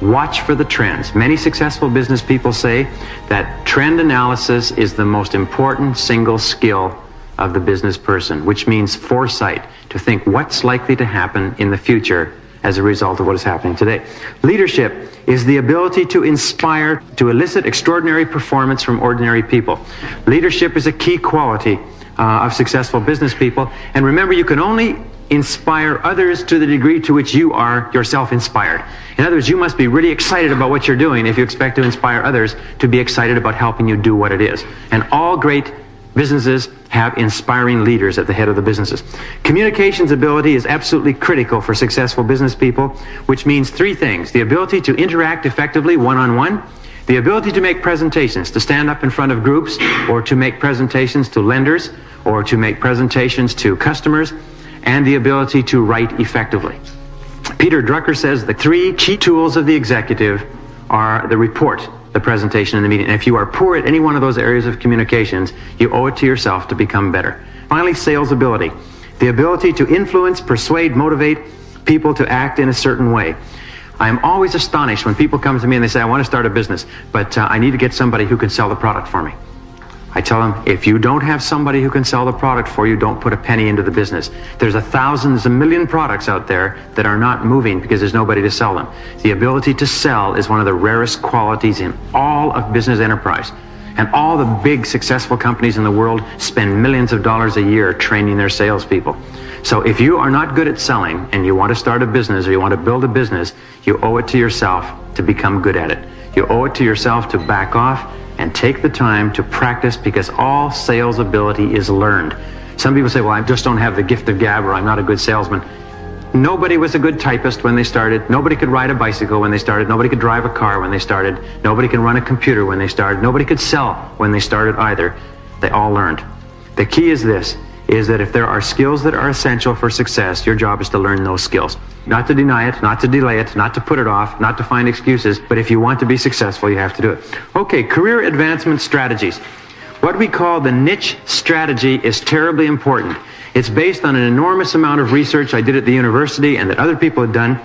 Watch for the trends. Many successful business people say that trend analysis is the most important single skill of the business person, which means foresight, to think what's likely to happen in the future as a result of what is happening today. Leadership is the ability to inspire, to elicit extraordinary performance from ordinary people. Leadership is a key quality of successful business people. And remember, you can only inspire others to the degree to which you are yourself inspired. In other words, you must be really excited about what you're doing if you expect to inspire others to be excited about helping you do what it is. And all great businesses have inspiring leaders at the head of the businesses. Communications ability is absolutely critical for successful business people, which means 3 things. The ability to interact effectively one-on-one, the ability to make presentations, to stand up in front of groups, or to make presentations to lenders, or to make presentations to customers, and the ability to write effectively. Peter Drucker says the 3 key tools of the executive are the report, the presentation, and the meeting. And if you are poor at any one of those areas of communications, you owe it to yourself to become better. Finally, sales ability. The ability to influence, persuade, motivate people to act in a certain way. I'm always astonished when people come to me and they say, I want to start a business, but I need to get somebody who can sell the product for me. I tell them, if you don't have somebody who can sell the product for you, don't put a penny into the business. There's a million products out there that are not moving because there's nobody to sell them. The ability to sell is one of the rarest qualities in all of business enterprise. And all the big successful companies in the world spend millions of dollars a year training their salespeople. So if you are not good at selling and you want to start a business or you want to build a business, you owe it to yourself to become good at it. You owe it to yourself to back off and take the time to practice, because all sales ability is learned. Some people say, well, I just don't have the gift of gab, or I'm not a good salesman. Nobody was a good typist when they started. Nobody could ride a bicycle when they started. Nobody could drive a car when they started. Nobody can run a computer when they started. Nobody could sell when they started either. They all learned. The key is this, is that if there are skills that are essential for success, your job is to learn those skills. Not to deny it, not to delay it, not to put it off, not to find excuses, but if you want to be successful, you have to do it. Okay, career advancement strategies. What we call the niche strategy is terribly important. It's based on an enormous amount of research I did at the university and that other people had done.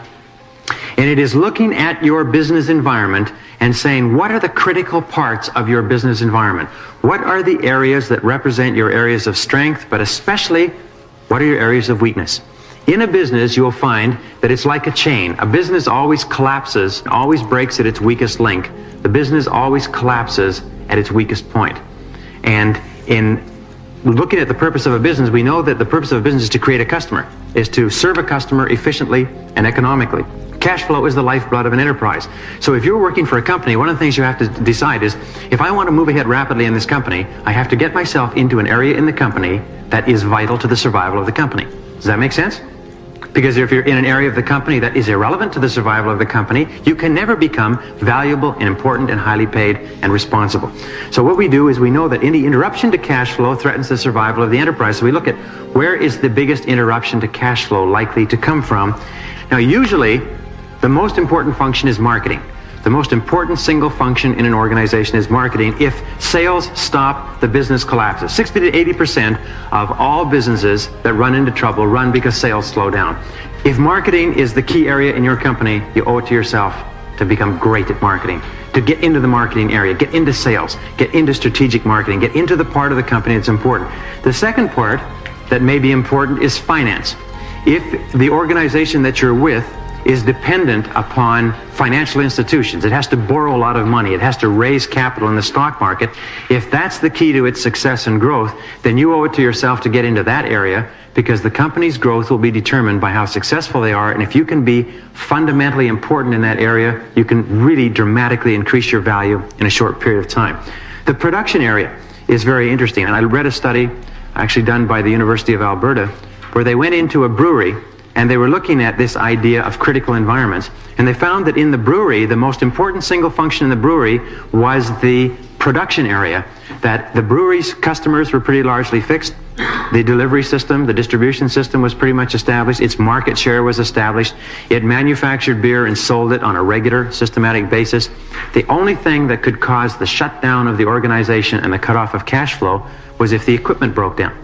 And it is looking at your business environment and saying, what are the critical parts of your business environment? What are the areas that represent your areas of strength, but especially What are your areas of weakness? In a business, you'll find that it's like a chain. A business always collapses, always breaks at its weakest link. The business always collapses at its weakest point. And in looking at the purpose of a business, we know that the purpose of a business is to create a customer, is to serve a customer efficiently and economically. Cash flow is the lifeblood of an enterprise. So if you're working for a company, one of the things you have to decide is, if I want to move ahead rapidly in this company, I have to get myself into an area in the company that is vital to the survival of the company. Does that make sense? Because if you're in an area of the company that is irrelevant to the survival of the company, you can never become valuable and important and highly paid and responsible. So what we do is we know that any interruption to cash flow threatens the survival of the enterprise. So we look at where is the biggest interruption to cash flow likely to come from. Now usually the most important function is marketing. The most important single function in an organization is marketing. If sales stop, the business collapses. 60 to 80% of all businesses that run into trouble run because sales slow down. If marketing is the key area in your company, you owe it to yourself to become great at marketing, to get into the marketing area, get into sales, get into strategic marketing, get into the part of the company that's important. The second part that may be important is finance. If the organization that you're with is dependent upon financial institutions, it has to borrow a lot of money, it has to raise capital in the stock market, if that's the key to its success and growth, then you owe it to yourself to get into that area, because the company's growth will be determined by how successful they are. And if you can be fundamentally important in that area, you can really dramatically increase your value in a short period of time. The production area is very interesting, and I read a study actually done by the University of Alberta where they went into a brewery and they were looking at this idea of critical environments. And they found that in the brewery, the most important single function in the brewery was the production area. That the brewery's customers were pretty largely fixed. The delivery system, the distribution system was pretty much established. Its market share was established. It manufactured beer and sold it on a regular, systematic basis. The only thing that could cause the shutdown of the organization and the cutoff of cash flow was if the equipment broke down.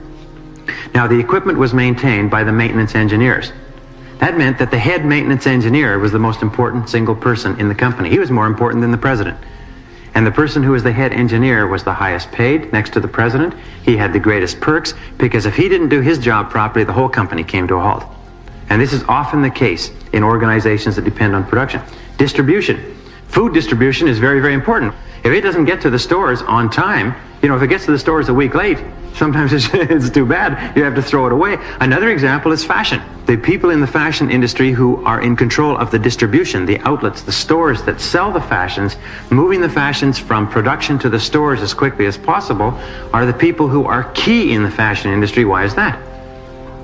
Now, the equipment was maintained by the maintenance engineers. That meant that the head maintenance engineer was the most important single person in the company. He was more important than the president. And the person who was the head engineer was the highest paid next to the president. He had the greatest perks, because if he didn't do his job properly, the whole company came to a halt. And this is often the case in organizations that depend on production. Distribution. Food distribution is very, very important. If it doesn't get to the stores on time, if it gets to the stores a week late, sometimes it's too bad. You have to throw it away. Another example is fashion. The people in the fashion industry who are in control of the distribution, the outlets, the stores that sell the fashions, moving the fashions from production to the stores as quickly as possible, are the people who are key in the fashion industry. Why is that?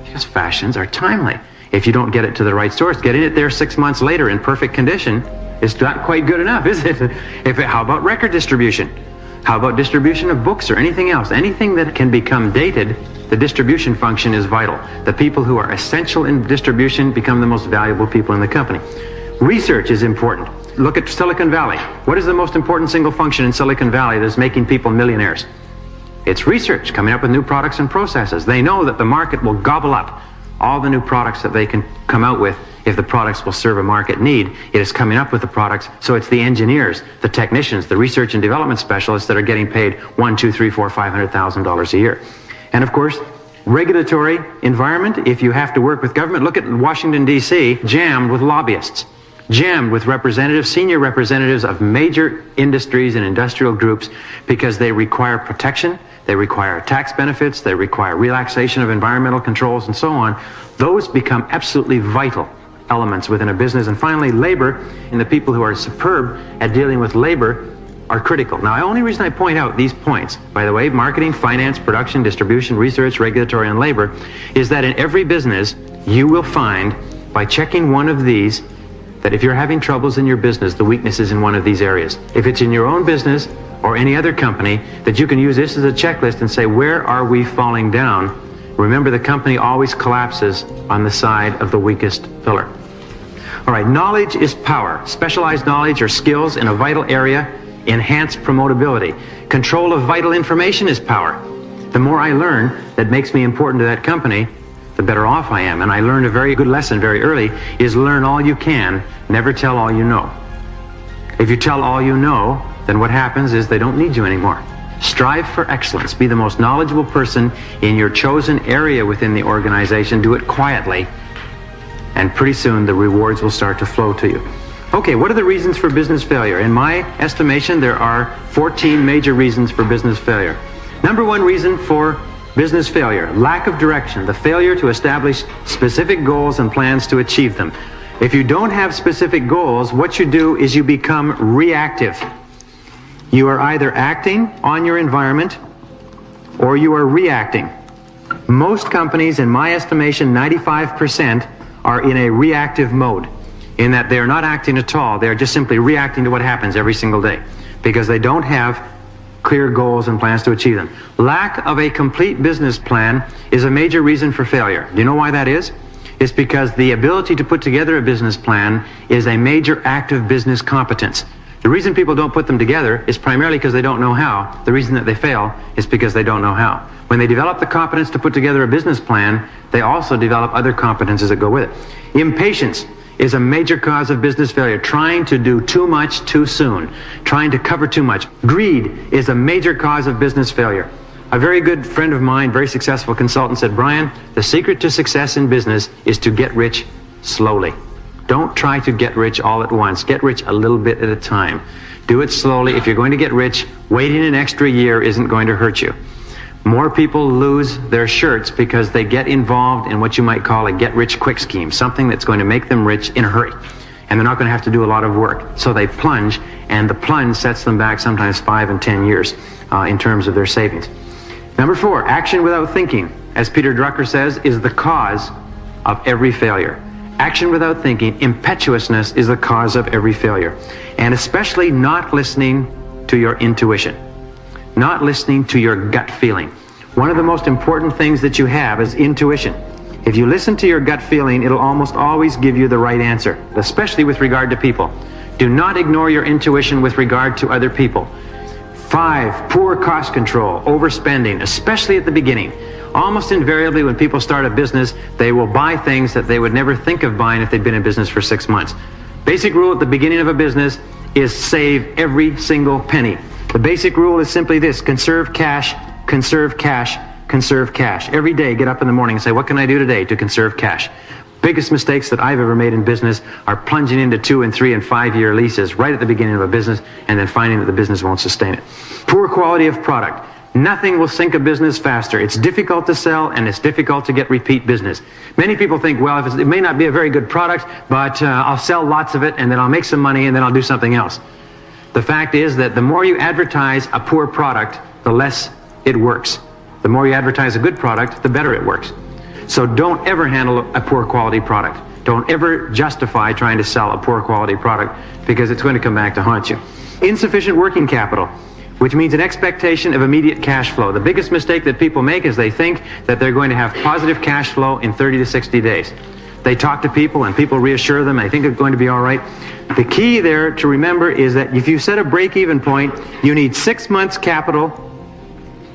Because fashions are timely. If you don't get it to the right stores, getting it there 6 months later in perfect condition is not quite good enough, is it? How about record distribution? How about distribution of books or anything else? Anything that can become dated, the distribution function is vital. The people who are essential in distribution become the most valuable people in the company. Research is important. Look at Silicon Valley. What is the most important single function in Silicon Valley that's making people millionaires? It's research, coming up with new products and processes. They know that the market will gobble up all the new products that they can come out with. If the products will serve a market need, it is coming up with the products. So it's the engineers, the technicians, the research and development specialists that are getting paid $1, $2, $3, $4, $500,000 a year. And of course, regulatory environment. If you have to work with government, look at Washington, D.C., jammed with lobbyists, jammed with representatives, senior representatives of major industries and industrial groups, because they require protection, they require tax benefits, they require relaxation of environmental controls, and so on. Those become absolutely vital elements within a business. And finally, labor, and the people who are superb at dealing with labor are critical. Now, the only reason I point out these points, by the way, marketing, finance, production, distribution, research, regulatory, and labor, is that in every business, you will find, by checking one of these, that if you're having troubles in your business, the weakness is in one of these areas. If it's in your own business or any other company, that you can use this as a checklist and say, where are we falling down? Remember, the company always collapses on the side of the weakest pillar. All right, knowledge is power. Specialized knowledge or skills in a vital area enhance promotability. Control of vital information is power. The more I learn that makes me important to that company, the better off I am. And I learned a very good lesson very early, is learn all you can, never tell all you know. If you tell all you know, then what happens is they don't need you anymore. Strive for excellence. Be the most knowledgeable person in your chosen area within the organization. Do it quietly, and pretty soon the rewards will start to flow to you. Okay, what are the reasons for business failure? In my estimation, there are 14 major reasons for business failure. Number one reason for business failure: lack of direction, the failure to establish specific goals and plans to achieve them. If you don't have specific goals, what you do is you become reactive. You are either acting on your environment or you are reacting. Most companies, in my estimation, 95% are in a reactive mode, in that they are not acting at all. They are just simply reacting to what happens every single day because they don't have clear goals and plans to achieve them. Lack of a complete business plan is a major reason for failure. Do you know why that is? It's because the ability to put together a business plan is a major active business competence. The reason people don't put them together is primarily because they don't know how. The reason that they fail is because they don't know how. When they develop the competence to put together a business plan, they also develop other competences that go with it. Impatience is a major cause of business failure. Trying to do too much too soon. Trying to cover too much. Greed is a major cause of business failure. A very good friend of mine, very successful consultant, said, "Brian, the secret to success in business is to get rich slowly. Don't try to get rich all at once. Get rich a little bit at a time. Do it slowly. If you're going to get rich, waiting an extra year isn't going to hurt you." More people lose their shirts because they get involved in what you might call a get-rich-quick scheme, something that's going to make them rich in a hurry. And they're not going to have to do a lot of work. So they plunge, and the plunge sets them back sometimes 5 and 10 years in terms of their savings. Number 4, action without thinking, as Peter Drucker says, is the cause of every failure. Action without thinking, impetuousness, is the cause of every failure. And especially not listening to your intuition. Not listening to your gut feeling. One of the most important things that you have is intuition. If you listen to your gut feeling, it'll almost always give you the right answer, especially with regard to people. Do not ignore your intuition with regard to other people. 5, poor cost control, overspending, especially at the beginning. Almost invariably, when people start a business, they will buy things that they would never think of buying if they'd been in business for 6 months. Basic rule at the beginning of a business is save every single penny. The basic rule is simply this: conserve cash, conserve cash, conserve cash. Every day, get up in the morning and say, what can I do today to conserve cash? Biggest mistakes that I've ever made in business are plunging into 2 and 3 and 5 year leases right at the beginning of a business and then finding that the business won't sustain it. Poor quality of product. Nothing will sink a business faster. It's difficult to sell and it's difficult to get repeat business. Many people think, well, it may not be a very good product, but I'll sell lots of it and then I'll make some money and then I'll do something else. The fact is that the more you advertise a poor product, the less it works. The more you advertise a good product, the better it works. So don't ever handle a poor quality product. Don't ever justify trying to sell a poor quality product because it's going to come back to haunt you. Insufficient working capital, which means an expectation of immediate cash flow. The biggest mistake that people make is they think that they're going to have positive cash flow in 30 to 60 days. They talk to people and people reassure them, they think it's going to be all right. The key there to remember is that if you set a break-even point, you need 6 months capital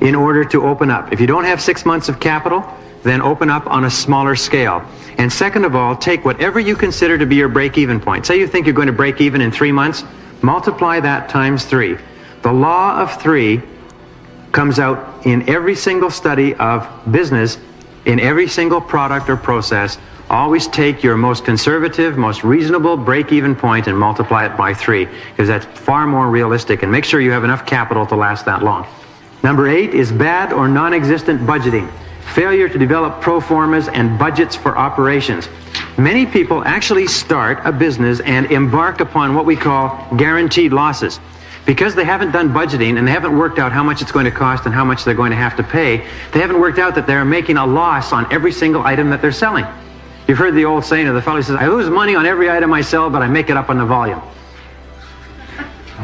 in order to open up. If you don't have 6 months of capital, then open up on a smaller scale. And second of all, take whatever you consider to be your break-even point. Say you think you're going to break even in 3 months, multiply that times 3. The law of 3 comes out in every single study of business, in every single product or process. Always take your most conservative, most reasonable break-even point and multiply it by 3, because that's far more realistic, and make sure you have enough capital to last that long. Number 8 is bad or non-existent budgeting. Failure to develop pro formas and budgets for operations. Many people actually start a business and embark upon what we call guaranteed losses. Because they haven't done budgeting and they haven't worked out how much it's going to cost and how much they're going to have to pay, they haven't worked out that they're making a loss on every single item that they're selling. You've heard the old saying of the fellow who says, I lose money on every item I sell, but I make it up on the volume.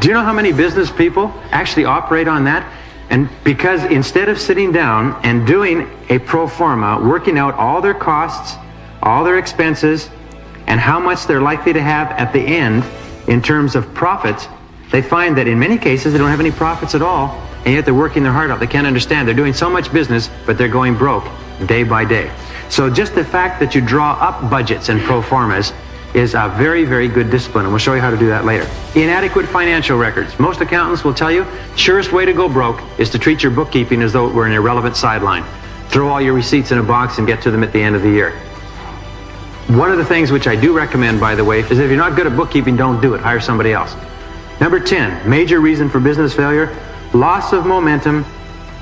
Do you know how many business people actually operate on that? And because instead of sitting down and doing a pro forma, working out all their costs, all their expenses, and how much they're likely to have at the end in terms of profits, they find that in many cases they don't have any profits at all, and yet they're working their heart out. They can't understand. They're doing so much business, but they're going broke day by day. So just the fact that you draw up budgets and pro formas is a very, very good discipline, and we'll show you how to do that later. Inadequate financial records. Most accountants will tell you, surest way to go broke is to treat your bookkeeping as though it were an irrelevant sideline. Throw all your receipts in a box and get to them at the end of the year. One of the things which I do recommend, by the way, is if you're not good at bookkeeping, don't do it. Hire somebody else. Number 10, major reason for business failure, loss of momentum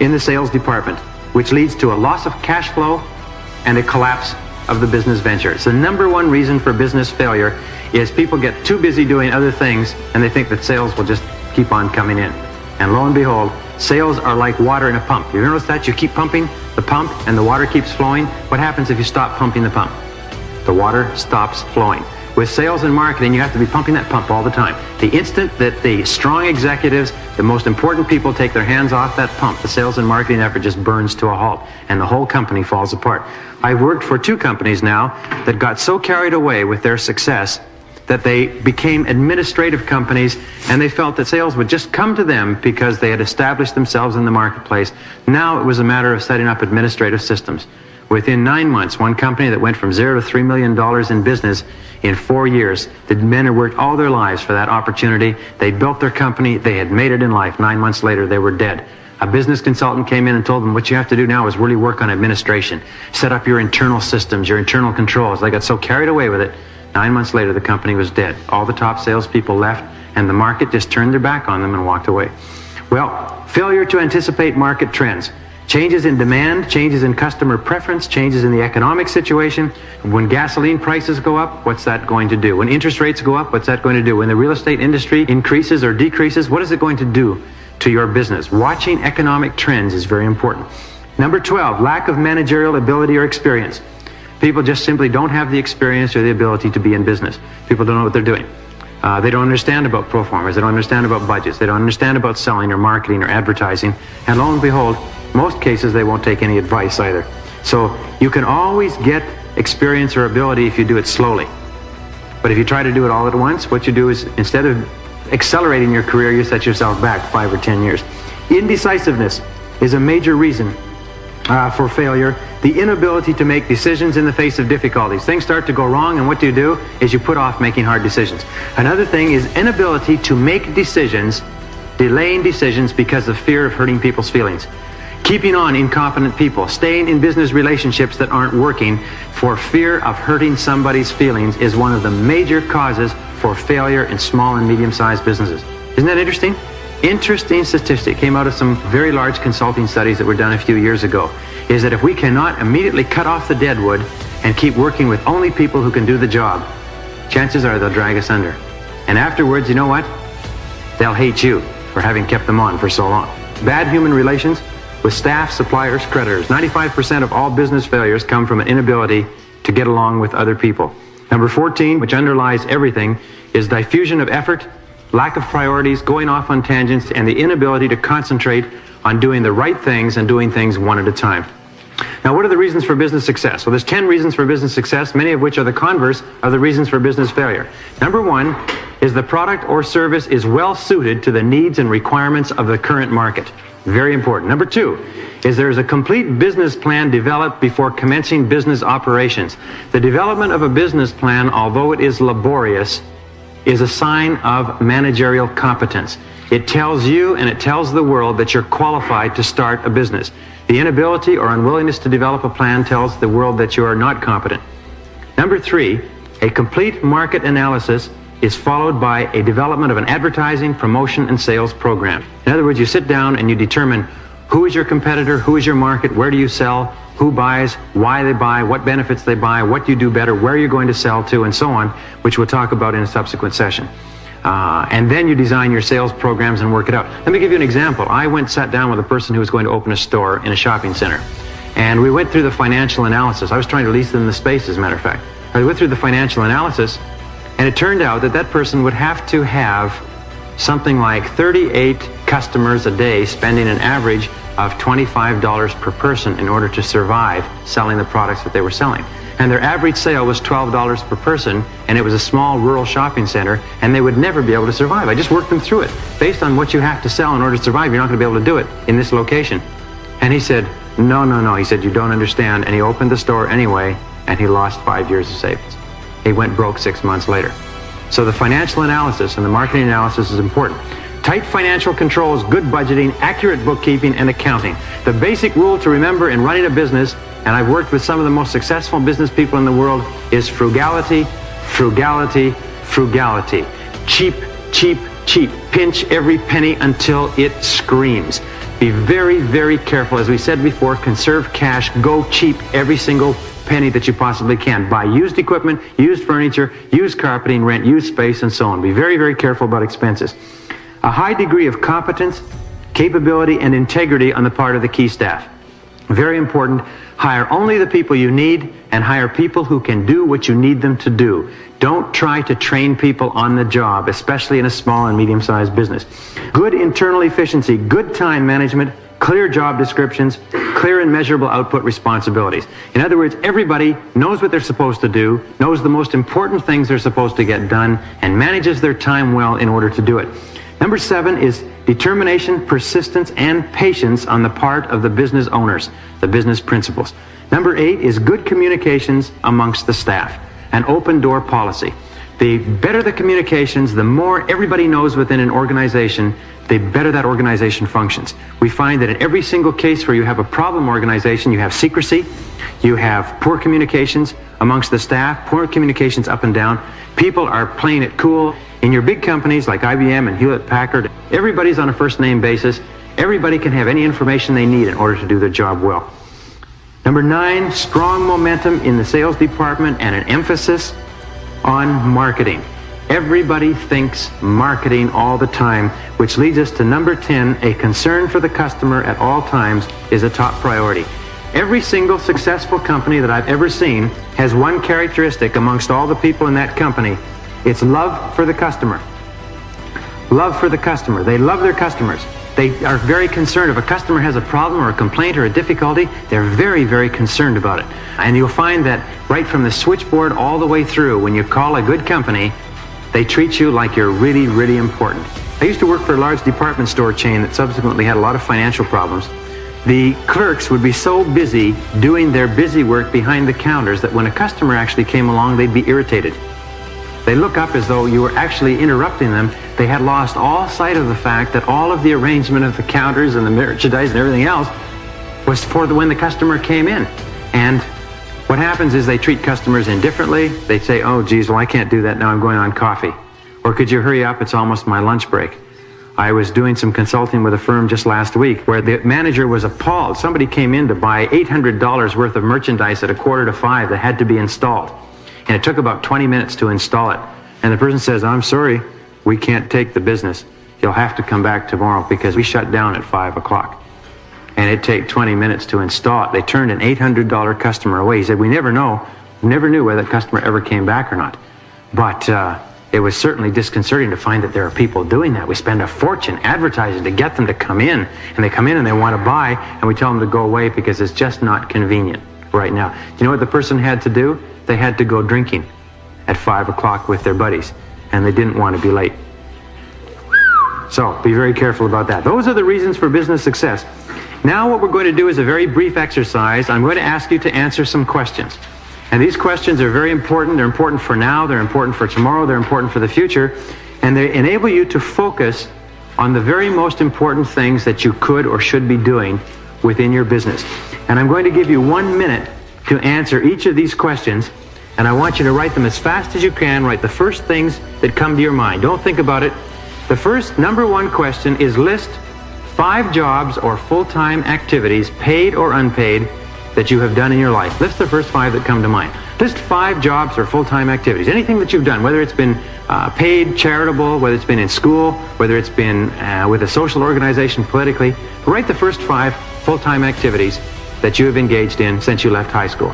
in the sales department, which leads to a loss of cash flow and a collapse of the business venture. It's the number one reason for business failure is people get too busy doing other things and they think that sales will just keep on coming in. And lo and behold, sales are like water in a pump. You notice that? You keep pumping the pump and the water keeps flowing. What happens if you stop pumping the pump? The water stops flowing. With sales and marketing, you have to be pumping that pump all the time. The instant that the strong executives, the most important people, take their hands off that pump, the sales and marketing effort just burns to a halt, and the whole company falls apart. I've worked for 2 companies now that got so carried away with their success that they became administrative companies, and they felt that sales would just come to them because they had established themselves in the marketplace. Now it was a matter of setting up administrative systems. Within 9 months, one company that went from $0 to $3 million in business in 4 years, the men had worked all their lives for that opportunity. They built their company. They had made it in life. 9 months later, they were dead. A business consultant came in and told them, what you have to do now is really work on administration. Set up your internal systems, your internal controls. They got so carried away with it, 9 months later, the company was dead. All the top salespeople left, and the market just turned their back on them and walked away. Well, failure to anticipate market trends. Changes in demand, changes in customer preference, changes in the economic situation. When gasoline prices go up, what's that going to do? When interest rates go up, what's that going to do? When the real estate industry increases or decreases, what is it going to do to your business? Watching economic trends is very important. Number 12, lack of managerial ability or experience. People just simply don't have the experience or the ability to be in business. People don't know what they're doing. They don't understand about pro formas. They don't understand about budgets. They don't understand about selling or marketing or advertising. And lo and behold, most cases they won't take any advice either. So you can always get experience or ability if you do it slowly. But if you try to do it all at once, what you do is instead of accelerating your career, you set yourself back 5 or 10 years. Indecisiveness is a major reason for failure. The inability to make decisions in the face of difficulties. Things start to go wrong, and what you do is you put off making hard decisions. Another thing is inability to make decisions, delaying decisions because of fear of hurting people's feelings. Keeping on incompetent people, staying in business relationships that aren't working for fear of hurting somebody's feelings is one of the major causes for failure in small and medium-sized businesses. Isn't that interesting? Interesting statistic came out of some very large consulting studies that were done a few years ago, is that if we cannot immediately cut off the deadwood and keep working with only people who can do the job, chances are they'll drag us under. And afterwards, you know what? They'll hate you for having kept them on for so long. Bad human relations with staff, suppliers, creditors. 95% of all business failures come from an inability to get along with other people. Number 14, which underlies everything, is diffusion of effort, lack of priorities, going off on tangents, and the inability to concentrate on doing the right things and doing things one at a time. Now, what are the reasons for business success? Well, there's 10 reasons for business success, many of which are the converse of the reasons for business failure. Number 1 is the product or service is well suited to the needs and requirements of the current market. Very important. Number 2 is there is a complete business plan developed before commencing business operations. The development of a business plan, although it is laborious, is a sign of managerial competence. It tells you and it tells the world that you're qualified to start a business. The inability or unwillingness to develop a plan tells the world that you are not competent. Number 3, a complete market analysis is followed by a development of an advertising, promotion, and sales program. In other words, you sit down and you determine who is your competitor, who is your market, where do you sell, who buys, why they buy, what benefits they buy, what you do better, where you're going to sell to, and so on, which we'll talk about in a subsequent session. And then you design your sales programs and work it out. Let me give you an example. I sat down with a person who was going to open a store in a shopping center. And we went through the financial analysis. I was trying to lease them the space, as a matter of fact. I went through the financial analysis, and it turned out that that person would have to have something like 38 customers a day, spending an average of $25 per person in order to survive selling the products that they were selling. And their average sale was $12 per person, and it was a small rural shopping center, and they would never be able to survive. I just worked them through it. Based on what you have to sell in order to survive, you're not going to be able to do it in this location. And he said, no. He said, you don't understand. And he opened the store anyway, and he lost 5 years of savings. they went broke 6 months later. So the financial analysis and the marketing analysis is important. Tight financial controls, good budgeting, accurate bookkeeping, and accounting. The basic rule to remember in running a business, and I've worked with some of the most successful business people in the world, is frugality, frugality, frugality. Cheap, cheap, cheap. Pinch every penny until it screams. Be very, very careful. As we said before, conserve cash. Go cheap every single penny that you possibly can. Buy used equipment, used furniture, used carpeting, rent used space, and so on. Be very, very careful about expenses. A high degree of competence, capability, and integrity on the part of the key staff. Very important. Hire only the people you need and hire people who can do what you need them to do. Don't try to train people on the job, especially in a small and medium-sized business. Good internal efficiency, good time management, clear job descriptions, clear and measurable output responsibilities. In other words, everybody knows what they're supposed to do, knows the most important things they're supposed to get done, and manages their time well in order to do it. Number 7 is determination, persistence, and patience on the part of the business owners, the business principals. Number 8 is good communications amongst the staff, an open door policy. The better the communications, the more everybody knows within an organization, the better that organization functions. We find that in every single case where you have a problem organization, you have secrecy, you have poor communications amongst the staff, poor communications up and down. People are playing it cool. In your big companies like IBM and Hewlett-Packard, everybody's on a first-name basis. Everybody can have any information they need in order to do their job well. Number 9, strong momentum in the sales department and an emphasis on marketing. Everybody thinks marketing all the time, which leads us to number 10, a concern for the customer at all times is a top priority. Every single successful company that I've ever seen has one characteristic amongst all the people in that company. It's love for the customer. Love for the customer. They love their customers. They are very concerned. If a customer has a problem or a complaint or a difficulty, they're very, very concerned about it. And you'll find that right from the switchboard all the way through, when you call a good company, they treat you like you're really, really important. I used to work for a large department store chain that subsequently had a lot of financial problems. The clerks would be so busy doing their busy work behind the counters that when a customer actually came along, they'd be irritated. They look up as though you were actually interrupting them. They had lost all sight of the fact that all of the arrangement of the counters and the merchandise and everything else was for when the customer came in. And what happens is they treat customers indifferently. They say, oh, geez, well, I can't do that now. I'm going on coffee. Or could you hurry up? It's almost my lunch break. I was doing some consulting with a firm just last week where the manager was appalled. Somebody came in to buy $800 worth of merchandise at 4:45 that had to be installed. And it took about 20 minutes to install it. And the person says, I'm sorry, we can't take the business. You'll have to come back tomorrow because we shut down at 5 o'clock. And it'd take 20 minutes to install it. They turned an $800 customer away. He said, we never knew whether that customer ever came back or not. But it was certainly disconcerting to find that there are people doing that. We spend a fortune advertising to get them to come in. And they come in and they want to buy, and we tell them to go away because it's just not convenient right now. You know what the person had to do? They had to go drinking at 5 o'clock with their buddies, and they didn't want to be late. So be very careful about that. Those are the reasons for business success. Now what we're going to do is a very brief exercise. I'm going to ask you to answer some questions. And these questions are very important. They're important for now, they're important for tomorrow, they're important for the future, and they enable you to focus on the very most important things that you could or should be doing within your business. And I'm going to give you 1 minute to answer each of these questions, and I want you to write them as fast as you can. Write the first things that come to your mind. Don't think about it. The first, number 1 question is list 5 jobs or full-time activities, paid or unpaid, that you have done in your life. List the first 5 that come to mind. List 5 jobs or full-time activities. Anything that you've done, whether it's been paid, charitable, whether it's been in school, whether it's been with a social organization politically. Write the first 5 full-time activities that you have engaged in since you left high school.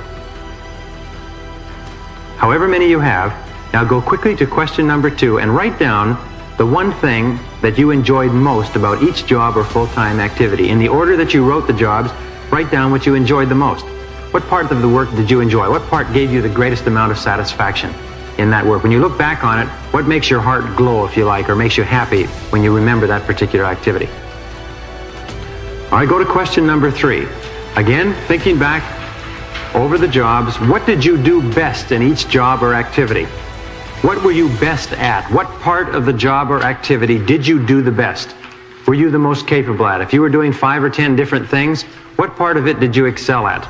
However many you have, now go quickly to question number 2 and write down the one thing that you enjoyed most about each job or full-time activity. In the order that you wrote the jobs, write down what you enjoyed the most. What part of the work did you enjoy? What part gave you the greatest amount of satisfaction in that work? When you look back on it, what makes your heart glow, if you like, or makes you happy when you remember that particular activity? All right, go to question number 3. Again, thinking back, over the jobs. What did you do best in each job or activity? What were you best at? What part of the job or activity did you do the best? Were you the most capable at? If you were doing 5 or 10 different things, what part of it did you excel at?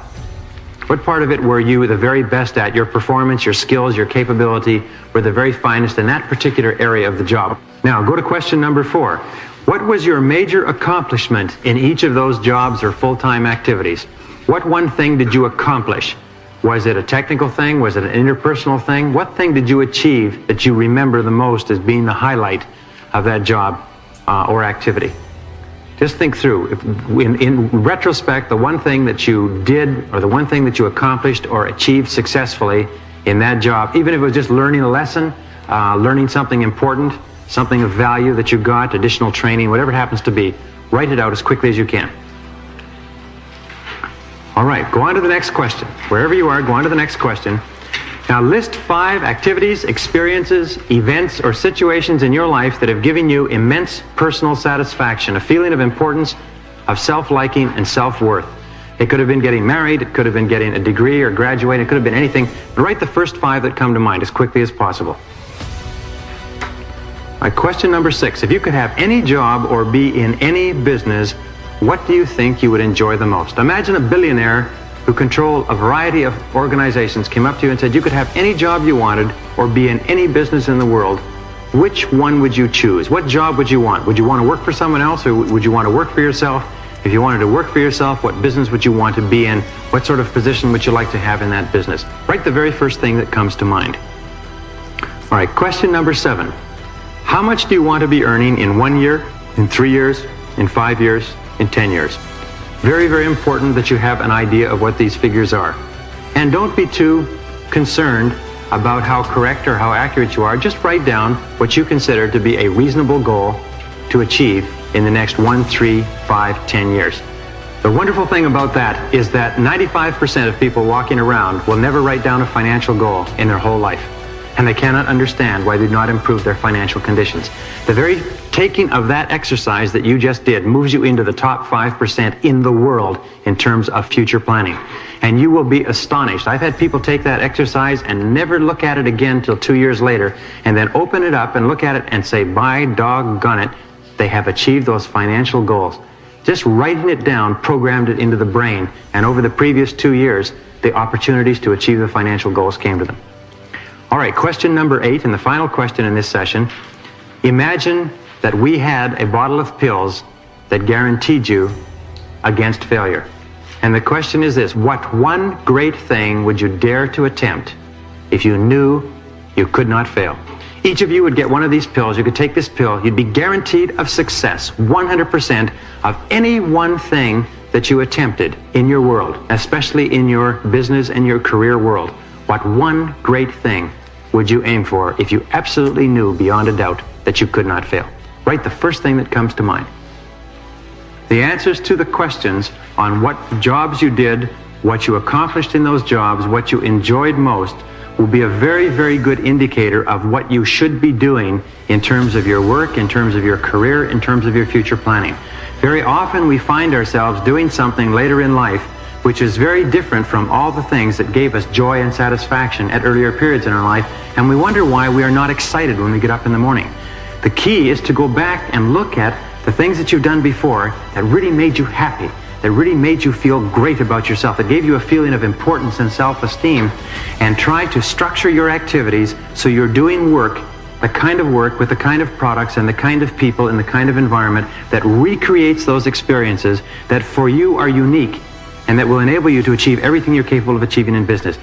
What part of it were you the very best at? Your performance, your skills, your capability were the very finest in that particular area of the job. Now, go to question number 4. What was your major accomplishment in each of those jobs or full-time activities? What one thing did you accomplish? Was it a technical thing? Was it an interpersonal thing? What thing did you achieve that you remember the most as being the highlight of that job or activity? Just think through. In retrospect, the one thing that you did or the one thing that you accomplished or achieved successfully in that job, even if it was just learning a lesson, learning something important, something of value that you got, additional training, whatever it happens to be, write it out as quickly as you can. All right, go on to the next question. Wherever you are, go on to the next question. Now list 5 activities, experiences, events, or situations in your life that have given you immense personal satisfaction, a feeling of importance, of self-liking, and self-worth. It could have been getting married, it could have been getting a degree or graduating, it could have been anything, but write the first 5 that come to mind as quickly as possible. All right, question number 6. If you could have any job or be in any business, what do you think you would enjoy the most? Imagine a billionaire who control a variety of organizations came up to you and said you could have any job you wanted or be in any business in the world. Which one would you choose? What job would you want? Would you want to work for someone else, or would you want to work for yourself? If you wanted to work for yourself, what business would you want to be in? What sort of position would you like to have in that business? Write the very first thing that comes to mind. All right, question number 7. How much do you want to be earning in 1 year, in 3 years, in 5 years, in 10 years? Very, very important that you have an idea of what these figures are. And don't be too concerned about how correct or how accurate you are. Just write down what you consider to be a reasonable goal to achieve in the next 1, 3, 5, 10 years. The wonderful thing about that is that 95% of people walking around will never write down a financial goal in their whole life. And they cannot understand why they do not improve their financial conditions. The very taking of that exercise that you just did moves you into the top 5% in the world in terms of future planning. And you will be astonished. I've had people take that exercise and never look at it again till 2 years later, and then open it up and look at it and say, by doggone it, they have achieved those financial goals. Just writing it down programmed it into the brain, and over the previous 2 years, the opportunities to achieve the financial goals came to them. All right, question number 8, and the final question in this session. Imagine that we had a bottle of pills that guaranteed you against failure. And the question is this: what one great thing would you dare to attempt if you knew you could not fail? Each of you would get one of these pills. You could take this pill. You'd be guaranteed of success, 100% of any one thing that you attempted in your world, especially in your business and your career world. What one great thing would you aim for if you absolutely knew beyond a doubt that you could not fail? Write the first thing that comes to mind. The answers to the questions on what jobs you did, what you accomplished in those jobs, what you enjoyed most, will be a very, very good indicator of what you should be doing in terms of your work, in terms of your career, in terms of your future planning. Very often we find ourselves doing something later in life which is very different from all the things that gave us joy and satisfaction at earlier periods in our life, and we wonder why we are not excited when we get up in the morning. The key is to go back and look at the things that you've done before that really made you happy, that really made you feel great about yourself, that gave you a feeling of importance and self-esteem, and try to structure your activities so you're doing work, the kind of work with the kind of products and the kind of people and the kind of environment that recreates those experiences that for you are unique and that will enable you to achieve everything you're capable of achieving in business.